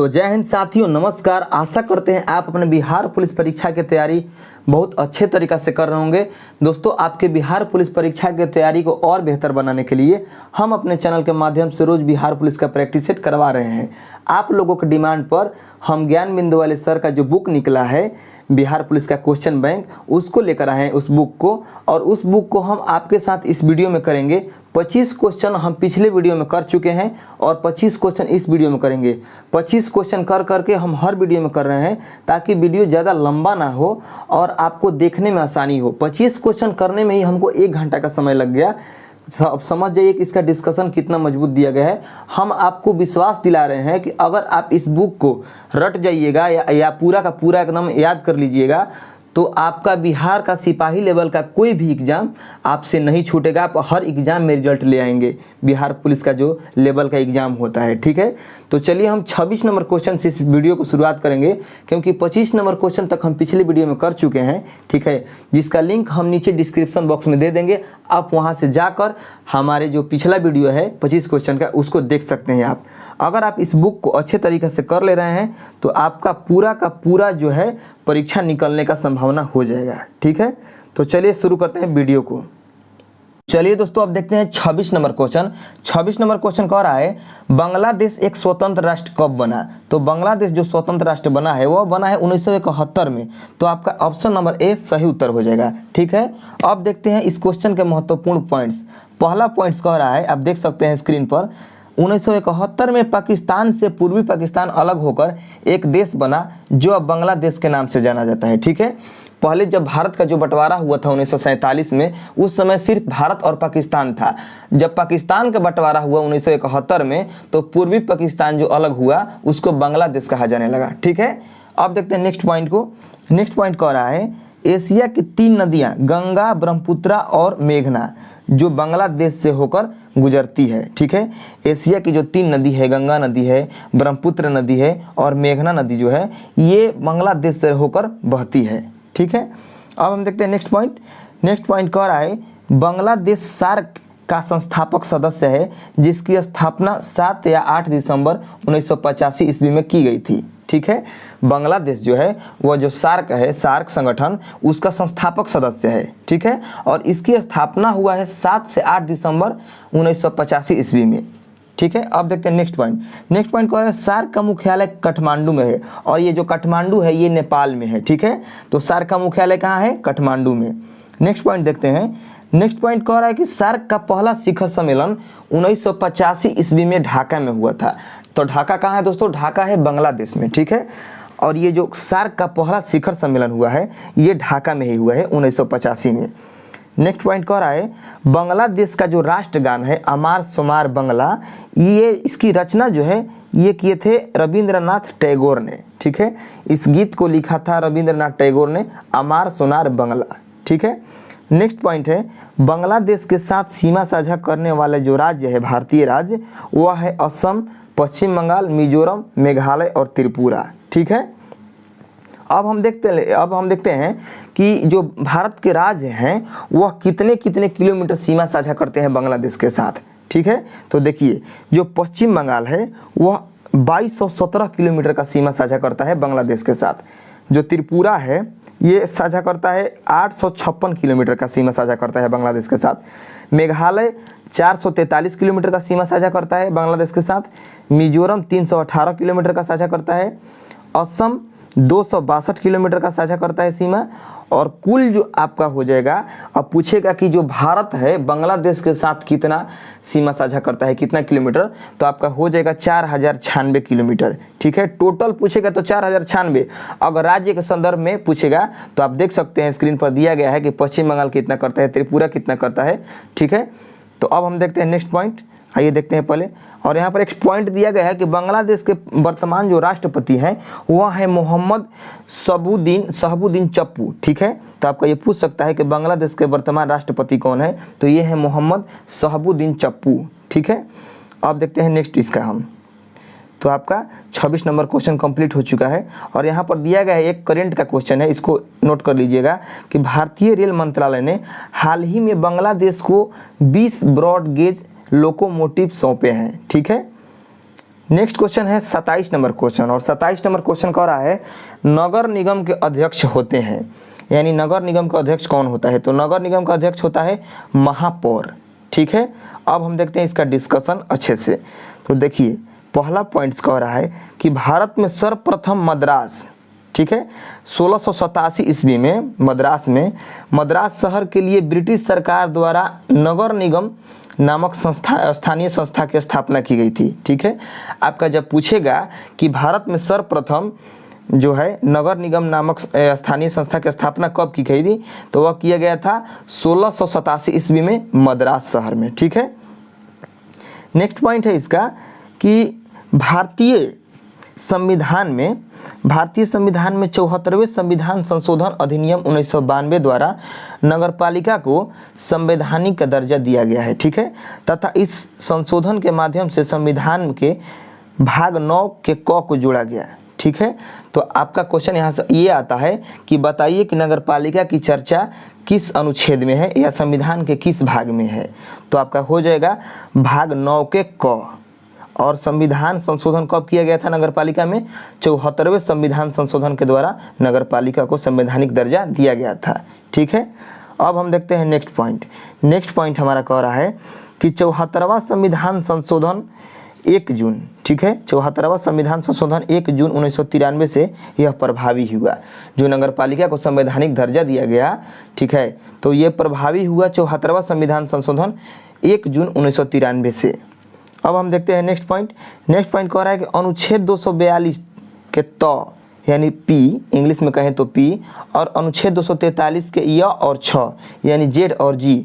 तो जय हिंद साथियों, नमस्कार। आशा करते हैं आप अपने बिहार पुलिस परीक्षा की तैयारी बहुत अच्छे तरीक़ा से कर रहे होंगे। दोस्तों, आपके बिहार पुलिस परीक्षा की तैयारी को और बेहतर बनाने के लिए हम अपने चैनल के माध्यम से रोज़ बिहार पुलिस का प्रैक्टिस सेट करवा रहे हैं। आप लोगों की डिमांड पर हम ज्ञान बिंदु वाले सर का जो बुक निकला है बिहार पुलिस का क्वेश्चन बैंक, उसको लेकर आए हैं उस बुक को, और उस बुक को हम आपके साथ इस वीडियो में करेंगे। 25 क्वेश्चन हम पिछले वीडियो में कर चुके हैं और 25 क्वेश्चन इस वीडियो में करेंगे। 25 क्वेश्चन कर करके हम हर वीडियो में कर रहे हैं ताकि वीडियो ज़्यादा लंबा ना हो और आपको देखने में आसानी हो। 25 क्वेश्चन करने में ही हमको 1 घंटा का समय लग गया। अब समझ जाइए कि इसका डिस्कशन कितना मजबूत दिया गया है। हम आपको विश्वास दिला रहे हैं कि अगर आप इस बुक को रट जाइएगा या पूरा का पूरा एकदम याद कर लीजिएगा तो आपका बिहार का सिपाही लेवल का कोई भी एग्ज़ाम आपसे नहीं छूटेगा। आप हर एग्ज़ाम में रिजल्ट ले आएंगे, बिहार पुलिस का जो लेवल का एग्ज़ाम होता है। ठीक है, तो चलिए हम 26 नंबर क्वेश्चन से इस वीडियो को शुरुआत करेंगे, क्योंकि 25 नंबर क्वेश्चन तक हम पिछले वीडियो में कर चुके हैं। ठीक है, जिसका लिंक हम नीचे डिस्क्रिप्शन बॉक्स में दे देंगे। आप वहाँ से जाकर हमारे जो पिछला वीडियो है 25 क्वेश्चन का, उसको देख सकते हैं आप। अगर आप इस बुक को अच्छे तरीके से कर ले रहे हैं तो आपका पूरा का पूरा जो है परीक्षा निकलने का संभावना हो जाएगा। ठीक है, तो चलिए शुरू करते हैं वीडियो को। चलिए दोस्तों, अब देखते हैं 26 नंबर क्वेश्चन। 26 नंबर क्वेश्चन कह रहा है बांग्लादेश एक स्वतंत्र राष्ट्र कब बना। तो बांग्लादेश जो स्वतंत्र राष्ट्र बना है वह बना है 1971 में। तो आपका ऑप्शन नंबर ए सही उत्तर हो जाएगा। ठीक है, अब देखते हैं इस क्वेश्चन के महत्वपूर्ण पॉइंट्स। पहला पॉइंट्स कह रहा है, आप देख सकते हैं स्क्रीन पर, 1971 में पाकिस्तान से पूर्वी पाकिस्तान अलग होकर एक देश बना जो अब बांग्लादेश के नाम से जाना जाता है। ठीक है, पहले जब भारत का जो बंटवारा हुआ था 1947 में, उस समय सिर्फ भारत और पाकिस्तान था। जब पाकिस्तान का बंटवारा हुआ 1971 में तो पूर्वी पाकिस्तान जो अलग हुआ उसको बांग्लादेश कहा जाने लगा। ठीक है, अब देखते हैं नेक्स्ट पॉइंट को। नेक्स्ट पॉइंट कह रहा है एशिया की 3 नदियाँ गंगा, ब्रह्मपुत्र और मेघना जो बांग्लादेश से होकर गुजरती है। ठीक है, एशिया की जो 3 नदी है, गंगा नदी है, ब्रह्मपुत्र नदी है और मेघना नदी जो है, ये बांग्लादेश से होकर बहती है। ठीक है, अब हम देखते हैं नेक्स्ट पॉइंट। नेक्स्ट पॉइंट कह रहा है बांग्लादेश सार्क का संस्थापक सदस्य है जिसकी स्थापना 7 या 8 दिसंबर 1985 ईस्वी में की गई थी। ठीक है, बांग्लादेश जो है वह जो सार्क है, सार्क संगठन, उसका संस्थापक सदस्य है। ठीक है, और इसकी स्थापना हुआ है 7 से 8 दिसंबर 1985 ईस्वी में। ठीक है, अब देखते हैं नेक्स्ट पॉइंट। नेक्स्ट पॉइंट कह रहा है सार्क का मुख्यालय काठमांडू में है और ये जो काठमांडू है ये नेपाल में है। ठीक है, तो सार्क का मुख्यालय कहाँ है? काठमांडू में। नेक्स्ट पॉइंट देखते हैं। नेक्स्ट पॉइंट कह रहा है कि सार्क का पहला शिखर सम्मेलन 1985 ईस्वी में ढाका में हुआ था। तो ढाका कहाँ है दोस्तों? ढाका है बांग्लादेश में। ठीक है, और ये जो सार्क का पहला शिखर सम्मेलन हुआ है ये ढाका में ही हुआ है 1985 में। नेक्स्ट पॉइंट कह रहा है बांग्लादेश का जो राष्ट्रगान है अमार शुमार बंगला, ये इसकी रचना जो है ये किए थे रविंद्रनाथ टैगोर ने। ठीक है, इस गीत को लिखा था रविंद्रनाथ टैगोर ने, अमार शुमार बंगला। ठीक है, नेक्स्ट पॉइंट है बांग्लादेश के साथ सीमा साझा करने वाले जो राज्य है, भारतीय राज्य, वह है असम, पश्चिम बंगाल, मिजोरम, मेघालय और त्रिपुरा। ठीक है, अब हम देखते हैं कि जो भारत के राज्य हैं वह कितने कितने किलोमीटर सीमा साझा करते हैं बांग्लादेश के साथ। ठीक है, तो देखिए जो पश्चिम बंगाल है वह 2217 किलोमीटर का सीमा साझा करता है बांग्लादेश के साथ। जो त्रिपुरा है ये साझा करता है 856 किलोमीटर का सीमा साझा करता है बांग्लादेश के साथ। मेघालय 443 किलोमीटर का सीमा साझा करता है बांग्लादेश के साथ। मिजोरम 318 किलोमीटर का साझा करता है। असम 262 किलोमीटर का साझा करता है सीमा। और कुल जो आपका हो जाएगा, अब पूछेगा कि जो भारत है बांग्लादेश के साथ कितना सीमा साझा करता है, कितना किलोमीटर, तो आपका हो जाएगा 4096 किलोमीटर। ठीक है, टोटल पूछेगा तो 4096। अगर राज्य के संदर्भ में पूछेगा तो आप देख सकते हैं स्क्रीन पर दिया गया है कि पश्चिम बंगाल कितना करता है, त्रिपुरा कितना करता है। ठीक है, तो अब हम देखते हैं नेक्स्ट पॉइंट। आइए देखते हैं पहले, और यहाँ पर एक पॉइंट दिया गया है कि बांग्लादेश के वर्तमान जो राष्ट्रपति हैं वह है मोहम्मद शहाबुद्दीन चप्पू। ठीक है, तो आपका ये पूछ सकता है कि बांग्लादेश के वर्तमान राष्ट्रपति कौन है, तो ये है मोहम्मद शहाबुद्दीन चप्पू। ठीक है, अब देखते हैं नेक्स्ट इसका हम। तो आपका 26 नंबर क्वेश्चन कंप्लीट हो चुका है। और यहाँ पर दिया गया है एक करेंट का क्वेश्चन है, इसको नोट कर लीजिएगा कि भारतीय रेल मंत्रालय ने हाल ही में बांग्लादेश को 20 ब्रॉड गेज लोकोमोटिव सौंपे हैं। ठीक है, नेक्स्ट क्वेश्चन है 27 नंबर क्वेश्चन, और 27 नंबर क्वेश्चन कह रहा है नगर निगम के अध्यक्ष होते हैं, यानी नगर निगम का अध्यक्ष कौन होता है? तो नगर निगम का अध्यक्ष होता है महापौर। ठीक है, अब हम देखते हैं इसका डिस्कशन अच्छे से। तो देखिए पहला पॉइंट कह रहा है कि भारत में सर्वप्रथम मद्रास, ठीक है, 1687 ईस्वी में मद्रास शहर के लिए ब्रिटिश सरकार द्वारा नगर निगम नामक संस्था, स्थानीय संस्था की स्थापना की गई थी। ठीक है, आपका जब पूछेगा कि भारत में सर्वप्रथम जो है नगर निगम नामक स्थानीय संस्था की स्थापना कब की गई थी, तो वह किया गया था 1687 ईस्वी में मद्रास शहर में। ठीक है, नेक्स्ट पॉइंट है इसका कि भारतीय संविधान में 74वें संविधान संशोधन अधिनियम 1992 द्वारा नगरपालिका को संवैधानिक दर्जा दिया गया है। ठीक है, तथा इस संशोधन के माध्यम से संविधान के भाग 9 के क को जोड़ा गया। ठीक है, तो आपका क्वेश्चन यहाँ से ये आता है कि बताइए कि नगरपालिका की चर्चा किस अनुच्छेद में है या संविधान के किस भाग में है? तो आपका हो जाएगा भाग 9 के क। और संविधान संशोधन कब किया गया था नगरपालिका में? 74वें संविधान संशोधन के द्वारा नगरपालिका को संवैधानिक दर्जा दिया गया था। ठीक है, अब हम देखते हैं नेक्स्ट पॉइंट हमारा कह रहा है कि 74वां संविधान संशोधन 1 जून, ठीक है, 74वां संविधान संशोधन 1 जून 1993 से यह प्रभावी हुआ, जो नगरपालिका को संवैधानिक दर्जा दिया गया। ठीक है, तो ये प्रभावी हुआ 74वां संविधान संशोधन 1 जून 1993 से। अब हम देखते हैं नेक्स्ट पॉइंट कह रहा है कि अनुच्छेद 242 के त यानी पी, इंग्लिश में कहें तो पी, और अनुच्छेद 243 के य और छ यानी जेड और जी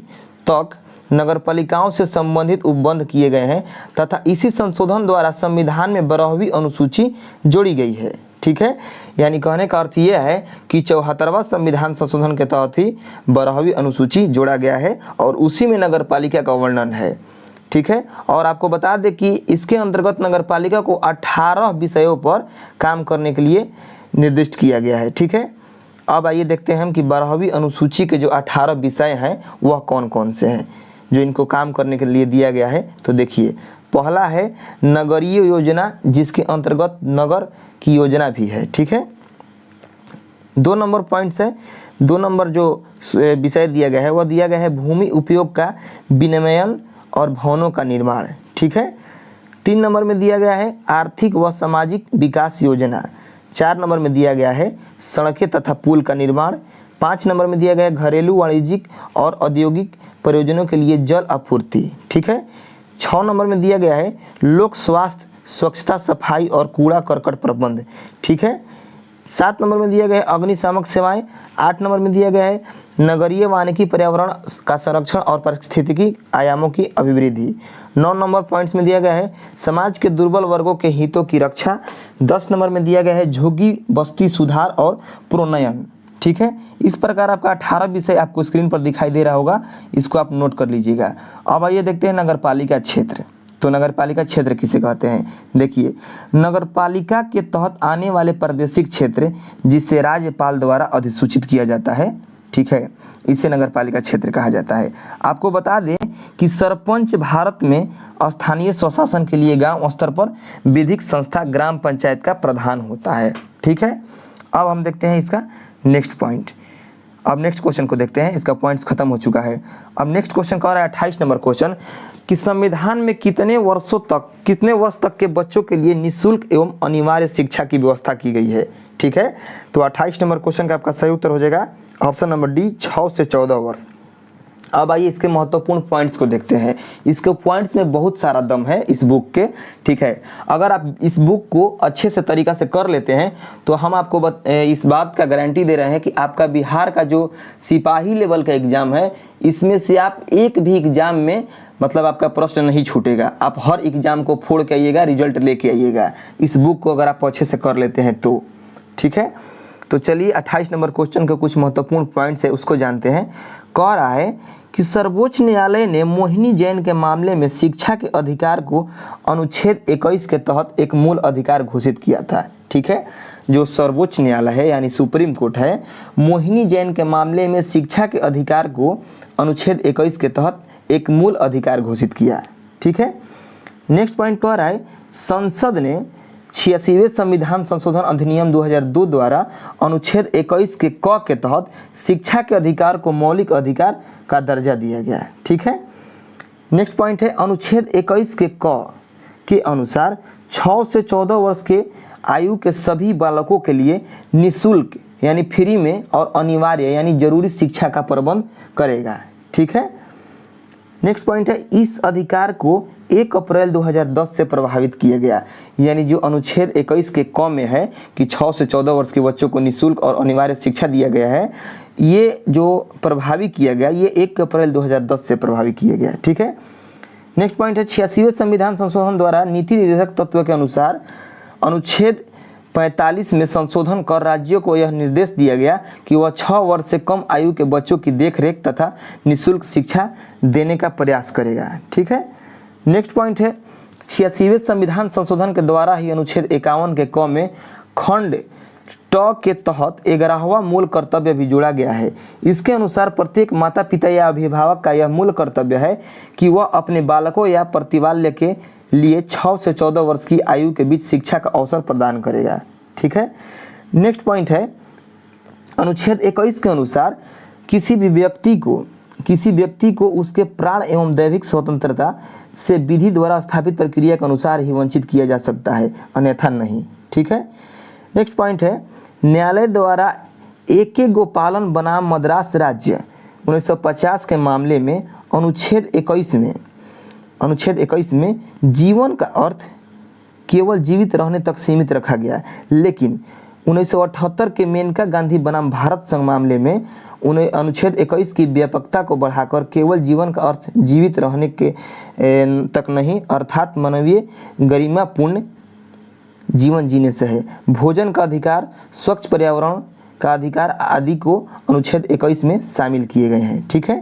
तक नगरपालिकाओं से संबंधित उपबंध किए गए हैं तथा इसी संशोधन द्वारा संविधान में 12वीं अनुसूची जोड़ी गई है। ठीक है, यानी कहने का अर्थ यह है कि 74वां संविधान संशोधन के तहत ही 12वीं अनुसूची जोड़ा गया है और उसी में नगरपालिका का वर्णन है। ठीक है, और आपको बता दें कि इसके अंतर्गत नगरपालिका को 18 विषयों पर काम करने के लिए निर्दिष्ट किया गया है। ठीक है, अब आइए देखते हैं हम कि 12वीं अनुसूची के जो 18 विषय हैं वह कौन कौन से हैं जो इनको काम करने के लिए दिया गया है। तो देखिए पहला है नगरीय योजना, जिसके अंतर्गत नगर की योजना भी है। ठीक है, 2 नंबर पॉइंट्स है, 2 नंबर जो विषय दिया गया है वह दिया गया है भूमि उपयोग का विनियमन और भवनों का निर्माण। ठीक है, 3 नंबर में दिया गया है आर्थिक व सामाजिक विकास योजना। 4 नंबर में दिया गया है सड़कें तथा पुल का निर्माण। 5 नंबर में दिया गया है घरेलू वाणिज्यिक और औद्योगिक प्रयोजनों के लिए जल आपूर्ति। ठीक है, 6 नंबर में दिया गया है लोक स्वास्थ्य, स्वच्छता, सफाई और कूड़ा करकट प्रबंध। ठीक है, 7 नंबर में दिया गया है अग्निशामक सेवाएं। 8 नंबर में दिया गया है नगरीय वानिकी पर्यावरण का संरक्षण और पारिस्थितिकी आयामों की अभिवृद्धि। 9 नंबर पॉइंट्स में दिया गया है समाज के दुर्बल वर्गों के हितों की रक्षा। 10 नंबर में दिया गया है झुग्गी बस्ती सुधार और प्रोन्नयन। ठीक है, इस प्रकार आपका 18 विषय आपको स्क्रीन पर दिखाई दे रहा होगा, इसको आप नोट कर लीजिएगा। अब आइए देखते हैं नगरपालिका क्षेत्र। तो नगरपालिका क्षेत्र किसे कहते हैं? देखिए, नगरपालिका के तहत आने वाले प्रादेशिक क्षेत्र जिसे राज्यपाल द्वारा अधिसूचित किया जाता है, ठीक है, इसे नगरपालिका क्षेत्र कहा जाता है। आपको बता दें कि सरपंच भारत में स्थानीय स्वशासन के लिए गांव स्तर पर विधिक संस्था ग्राम पंचायत का प्रधान होता है। ठीक है, अब हम देखते हैं इसका नेक्स्ट पॉइंट। अब नेक्स्ट क्वेश्चन को देखते हैं, इसका पॉइंट्स खत्म हो चुका है। अब नेक्स्ट क्वेश्चन कह रहा है 28 नंबर क्वेश्चन कि संविधान में कितने वर्ष तक के बच्चों के लिए निःशुल्क एवं अनिवार्य शिक्षा की व्यवस्था की गई है? ठीक है, तो 28 नंबर क्वेश्चन का आपका सही उत्तर हो जाएगा ऑप्शन नंबर डी, 6 से 14 वर्ष। अब आइए इसके महत्वपूर्ण पॉइंट्स को देखते हैं। इसके पॉइंट्स में बहुत सारा दम है इस बुक के। ठीक है, अगर आप इस बुक को अच्छे से तरीका से कर लेते हैं तो हम आपको इस बात का गारंटी दे रहे हैं कि आपका बिहार का जो सिपाही लेवल का एग्ज़ाम है, इसमें से आप एक भी एग्ज़ाम में मतलब आपका प्रश्न नहीं छूटेगा। आप हर एग्ज़ाम को फोड़ के आइएगा, रिजल्ट लेके आइएगा इस बुक को अगर आप अच्छे से कर लेते हैं तो। ठीक है, तो चलिए 28 नंबर क्वेश्चन के कुछ महत्वपूर्ण पॉइंट्स है उसको जानते हैं। कह रहा है कि सर्वोच्च न्यायालय ने मोहिनी जैन के मामले में शिक्षा के अधिकार को अनुच्छेद 21 के तहत एक मूल अधिकार घोषित किया था। ठीक है, जो सर्वोच्च न्यायालय है यानी सुप्रीम कोर्ट है, मोहिनी जैन के मामले में शिक्षा के अधिकार को अनुच्छेद 21 के तहत एक मूल अधिकार घोषित किया। ठीक है, नेक्स्ट पॉइंट कह रहा है संसद ने 86वें संविधान संशोधन अधिनियम 2002 द्वारा अनुच्छेद 21 के क के तहत शिक्षा के अधिकार को मौलिक अधिकार का दर्जा दिया गया है। ठीक है, नेक्स्ट पॉइंट है अनुच्छेद 21 के क के अनुसार 6 से 14 वर्ष के आयु के सभी बालकों के लिए निःशुल्क यानी फ्री में और अनिवार्य यानी जरूरी शिक्षा का प्रबंध करेगा। ठीक है, नेक्स्ट पॉइंट है इस अधिकार को 1 अप्रैल 2010 से प्रभावित किया गया, यानी जो अनुच्छेद 21 के क में है कि 6 से 14 वर्ष के बच्चों को निःशुल्क और अनिवार्य शिक्षा दिया गया है, ये जो प्रभावी किया गया ये 1 अप्रैल 2010 से प्रभावी किया गया। ठीक है, नेक्स्ट पॉइंट है 86वें संविधान संशोधन द्वारा नीति निर्देशक तत्व के अनुसार अनुच्छेद 45 में संशोधन कर राज्यों को यह निर्देश दिया गया कि वह 6 वर्ष से कम आयु के बच्चों की देखरेख तथा निःशुल्क शिक्षा देने का प्रयास करेगा। ठीक है, नेक्स्ट पॉइंट है 86वें संविधान संशोधन के द्वारा ही अनुच्छेद 51 के क में खंड ट के तहत 11वां मूल कर्तव्य भी जोड़ा गया है। इसके अनुसार प्रत्येक माता पिता या अभिभावक का यह मूल कर्तव्य है कि वह अपने बालकों या प्रतिबाल्य के लिए 6 से 14 वर्ष की आयु के बीच शिक्षा का अवसर प्रदान करेगा। ठीक है, नेक्स्ट पॉइंट है अनुच्छेद 21 के अनुसार किसी व्यक्ति को उसके प्राण एवं दैविक स्वतंत्रता से विधि द्वारा स्थापित प्रक्रिया के अनुसार ही वंचित किया जा सकता है, अन्यथा नहीं। ठीक है, नेक्स्ट पॉइंट है न्यायालय द्वारा A.K. गोपालन बनाम मद्रास राज्य 1950 के मामले में अनुच्छेद 21 में जीवन का अर्थ केवल जीवित रहने तक सीमित रखा गया, लेकिन 1978 के मेनका गांधी बनाम भारत संघ मामले में उन्हें अनुच्छेद 21 की व्यापकता को बढ़ाकर केवल जीवन का अर्थ जीवित रहने के तक नहीं अर्थात मानवीय गरिमापूर्ण जीवन जीने से है, भोजन का अधिकार, स्वच्छ पर्यावरण का अधिकार आदि को अनुच्छेद 21 में शामिल किए गए हैं। ठीक है,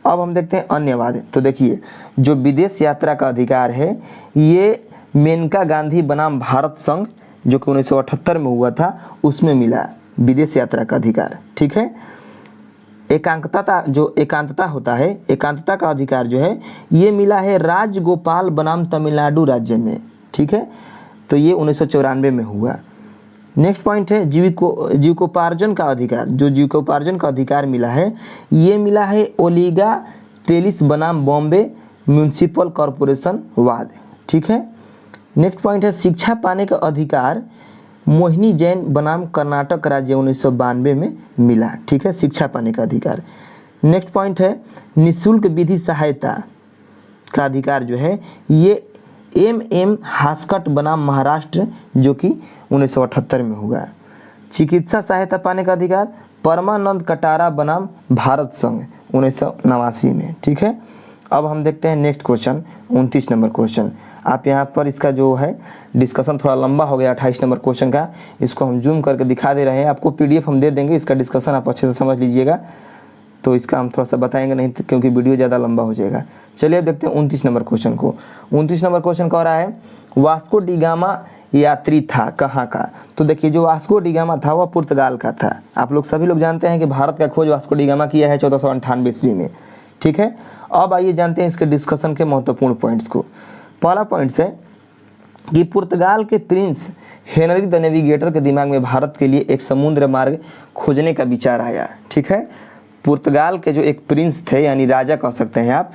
अब हम देखते हैं अन्यवाद। तो देखिए जो विदेश यात्रा का अधिकार है ये मेनका गांधी बनाम भारत संघ जो कि 1978 में हुआ था उसमें मिला विदेश यात्रा का अधिकार। ठीक है, एकांतता होता है, एकांतता का अधिकार जो है ये मिला है राजगोपाल बनाम तमिलनाडु राज्य में। ठीक है, तो ये 1994 में हुआ। नेक्स्ट पॉइंट है जीविकोपार्जन का अधिकार, जो जीविकोपार्जन का अधिकार मिला है ये मिला है ओलिगा तेलिस बनाम बॉम्बे म्यूनिसिपल कॉरपोरेशन वाद। ठीक है, नेक्स्ट पॉइंट है शिक्षा पाने का अधिकार मोहिनी जैन बनाम कर्नाटक राज्य 1992 में मिला। ठीक है, शिक्षा पाने का अधिकार। नेक्स्ट पॉइंट है निःशुल्क विधि सहायता का अधिकार जो है ये M हास्कट बनाम महाराष्ट्र जो कि 1978 में हुआ। चिकित्सा सहायता पाने का अधिकार परमानंद कटारा बनाम भारत संघ 1989 में। ठीक है, अब हम देखते हैं नेक्स्ट क्वेश्चन 29 नंबर क्वेश्चन। आप यहाँ पर इसका जो है डिस्कशन थोड़ा लंबा हो गया 28 नंबर क्वेश्चन का, इसको हम जूम करके दिखा दे रहे हैं। आपको PDF हम दे देंगे, इसका डिस्कशन आप अच्छे से समझ लीजिएगा, तो इसका हम थोड़ा सा बताएंगे नहीं क्योंकि वीडियो ज़्यादा लंबा हो जाएगा। चलिए अब देखते हैं 29 नंबर क्वेश्चन को। 29 नंबर क्वेश्चन कह रहा है वास्को डी गामा यात्री था कहाँ का। तो देखिए जो वास्को डी गामा था वह पुर्तगाल का था। आप लोग सभी लोग जानते हैं कि भारत का खोज वास्को डी गामा किया है 1498 ईस्वी में। ठीक है, अब आइए जानते हैं इसके डिस्कशन के महत्वपूर्ण पॉइंट्स को। पहला पॉइंट है कि पुर्तगाल के प्रिंस हेनरी द नेविगेटर के दिमाग में भारत के लिए एक समुद्र मार्ग खोजने का विचार आया। ठीक है, पुर्तगाल के जो एक प्रिंस थे यानी राजा कह सकते हैं आप,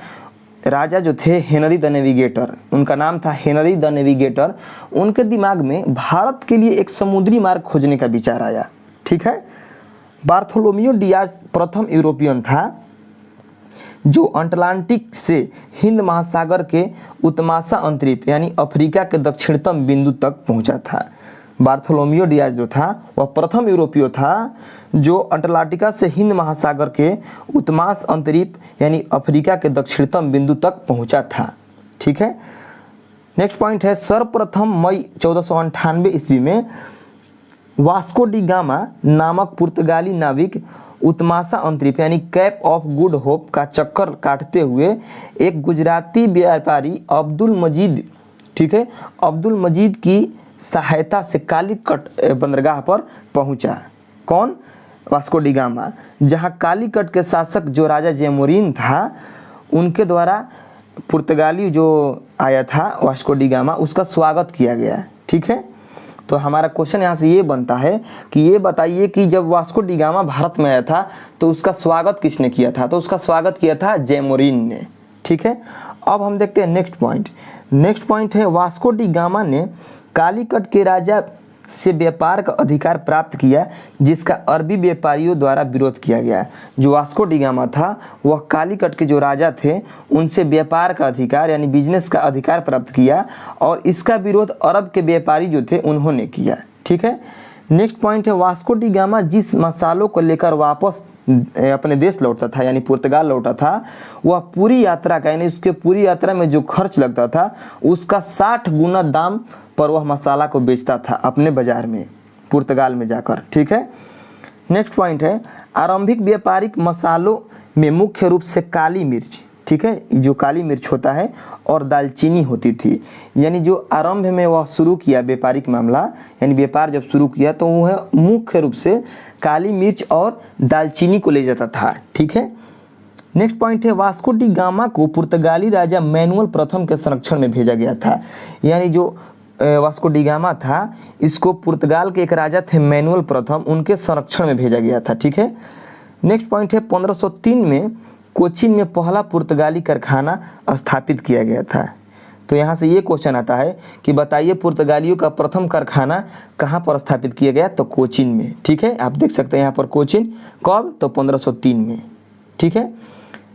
राजा जो थे हेनरी द नेविगेटर, उनका नाम था हेनरी द नेविगेटर, उनके दिमाग में भारत के लिए एक समुद्री मार्ग खोजने का विचार आया। ठीक है, बार्थोलोमियो डियाज प्रथम यूरोपियन था जो अटलांटिक से हिंद महासागर के उत्तमासा अंतरिप यानी अफ्रीका के दक्षिणतम बिंदु तक पहुंचा था। बार्थोलोमियो डियाज जो था वह प्रथम यूरोपीय था जो अटलांटिका से हिंद महासागर के उत्तमास अंतरिप यानी अफ्रीका के दक्षिणतम बिंदु तक पहुंचा था। ठीक है, नेक्स्ट पॉइंट है सर्वप्रथम मई 1498 ईस्वी में वास्को डी गामा नामक पुर्तगाली नाविक उत्तमासा अंतरिप यानी कैप ऑफ गुड होप का चक्कर काटते हुए एक गुजराती व्यापारी अब्दुल मजीद, ठीक है, अब्दुल मजीद की सहायता से कालीकट बंदरगाह पर पहुंचा। कौन? वास्को डी गामा, जहां कालीकट के शासक जो राजा जैमोरिन था उनके द्वारा पुर्तगाली जो आया था वास्को डी गामा, उसका स्वागत किया गया। ठीक है, तो हमारा क्वेश्चन यहाँ से ये बनता है कि ये बताइए कि जब वास्को डी गामा भारत में आया था तो उसका स्वागत किसने किया था? तो उसका स्वागत किया था जैमोरिन ने। ठीक है, अब हम देखते हैं नेक्स्ट पॉइंट। नेक्स्ट पॉइंट है वास्को डी गामा ने कालीकट के राजा से व्यापार का अधिकार प्राप्त किया जिसका अरबी व्यापारियों द्वारा विरोध किया गया। जो वास्को डी गामा था वह कालीकट के जो राजा थे उनसे व्यापार का अधिकार यानी बिजनेस का अधिकार प्राप्त किया और इसका विरोध अरब के व्यापारी जो थे उन्होंने किया। ठीक है, नेक्स्ट पॉइंट है वास्को डी गामा जिस मसालों को लेकर वापस अपने देश लौटता था यानी पुर्तगाल लौटा था, वह पूरी यात्रा का यानी उसके पूरी यात्रा में जो खर्च लगता था उसका 60 गुना दाम पर वह मसाला को बेचता था अपने बाजार में पुर्तगाल में जाकर। ठीक है, नेक्स्ट पॉइंट है आरंभिक व्यापारिक मसालों में मुख्य रूप से काली मिर्च, ठीक है, जो काली मिर्च होता है और दालचीनी होती थी। यानी जो आरंभ में वह शुरू किया व्यापारिक मामला यानी व्यापार जब शुरू किया तो वह मुख्य रूप से काली मिर्च और दालचीनी को ले जाता था। ठीक है, नेक्स्ट पॉइंट है वास्को डी गामा को पुर्तगाली राजा मैनुअल प्रथम के संरक्षण में भेजा गया था। यानी जो वास्को डी गामा था इसको पुर्तगाल के एक राजा थे मैनुअल प्रथम, उनके संरक्षण में भेजा गया था। ठीक है, नेक्स्ट पॉइंट है 1503 में कोचीन में पहला पुर्तगाली कारखाना स्थापित किया गया था। तो यहाँ से ये क्वेश्चन आता है कि बताइए पुर्तगालियों का प्रथम कारखाना कहाँ पर स्थापित किया गया? तो कोचीन में। ठीक है, आप देख सकते हैं यहाँ पर कोचीन, कब? तो 1503 में। ठीक है,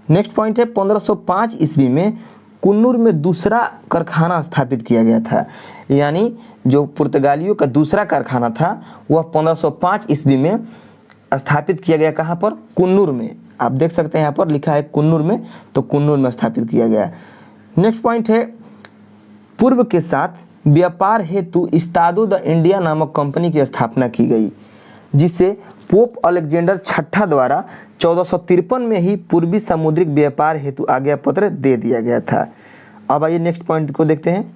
नेक्स्ट पॉइंट है 1505 ईस्वी में कुन्नूर में दूसरा कारखाना स्थापित किया गया था। यानी जो पुर्तगालियों का दूसरा कारखाना था वह 1505 ईस्वी में स्थापित किया गया। कहाँ पर? कुन्नूर में। आप देख सकते हैं यहाँ पर लिखा है कुन्नूर में, तो कुन्नूर में स्थापित किया गया। नेक्स्ट पॉइंट है पूर्व के साथ व्यापार हेतु इस्तादो द इंडिया नामक कंपनी की स्थापना की गई जिसे पोप अलेक्जेंडर छठा द्वारा 1453 में ही पूर्वी सामुद्रिक व्यापार हेतु आज्ञा पत्र दे दिया गया था। अब आइए नेक्स्ट पॉइंट को देखते हैं।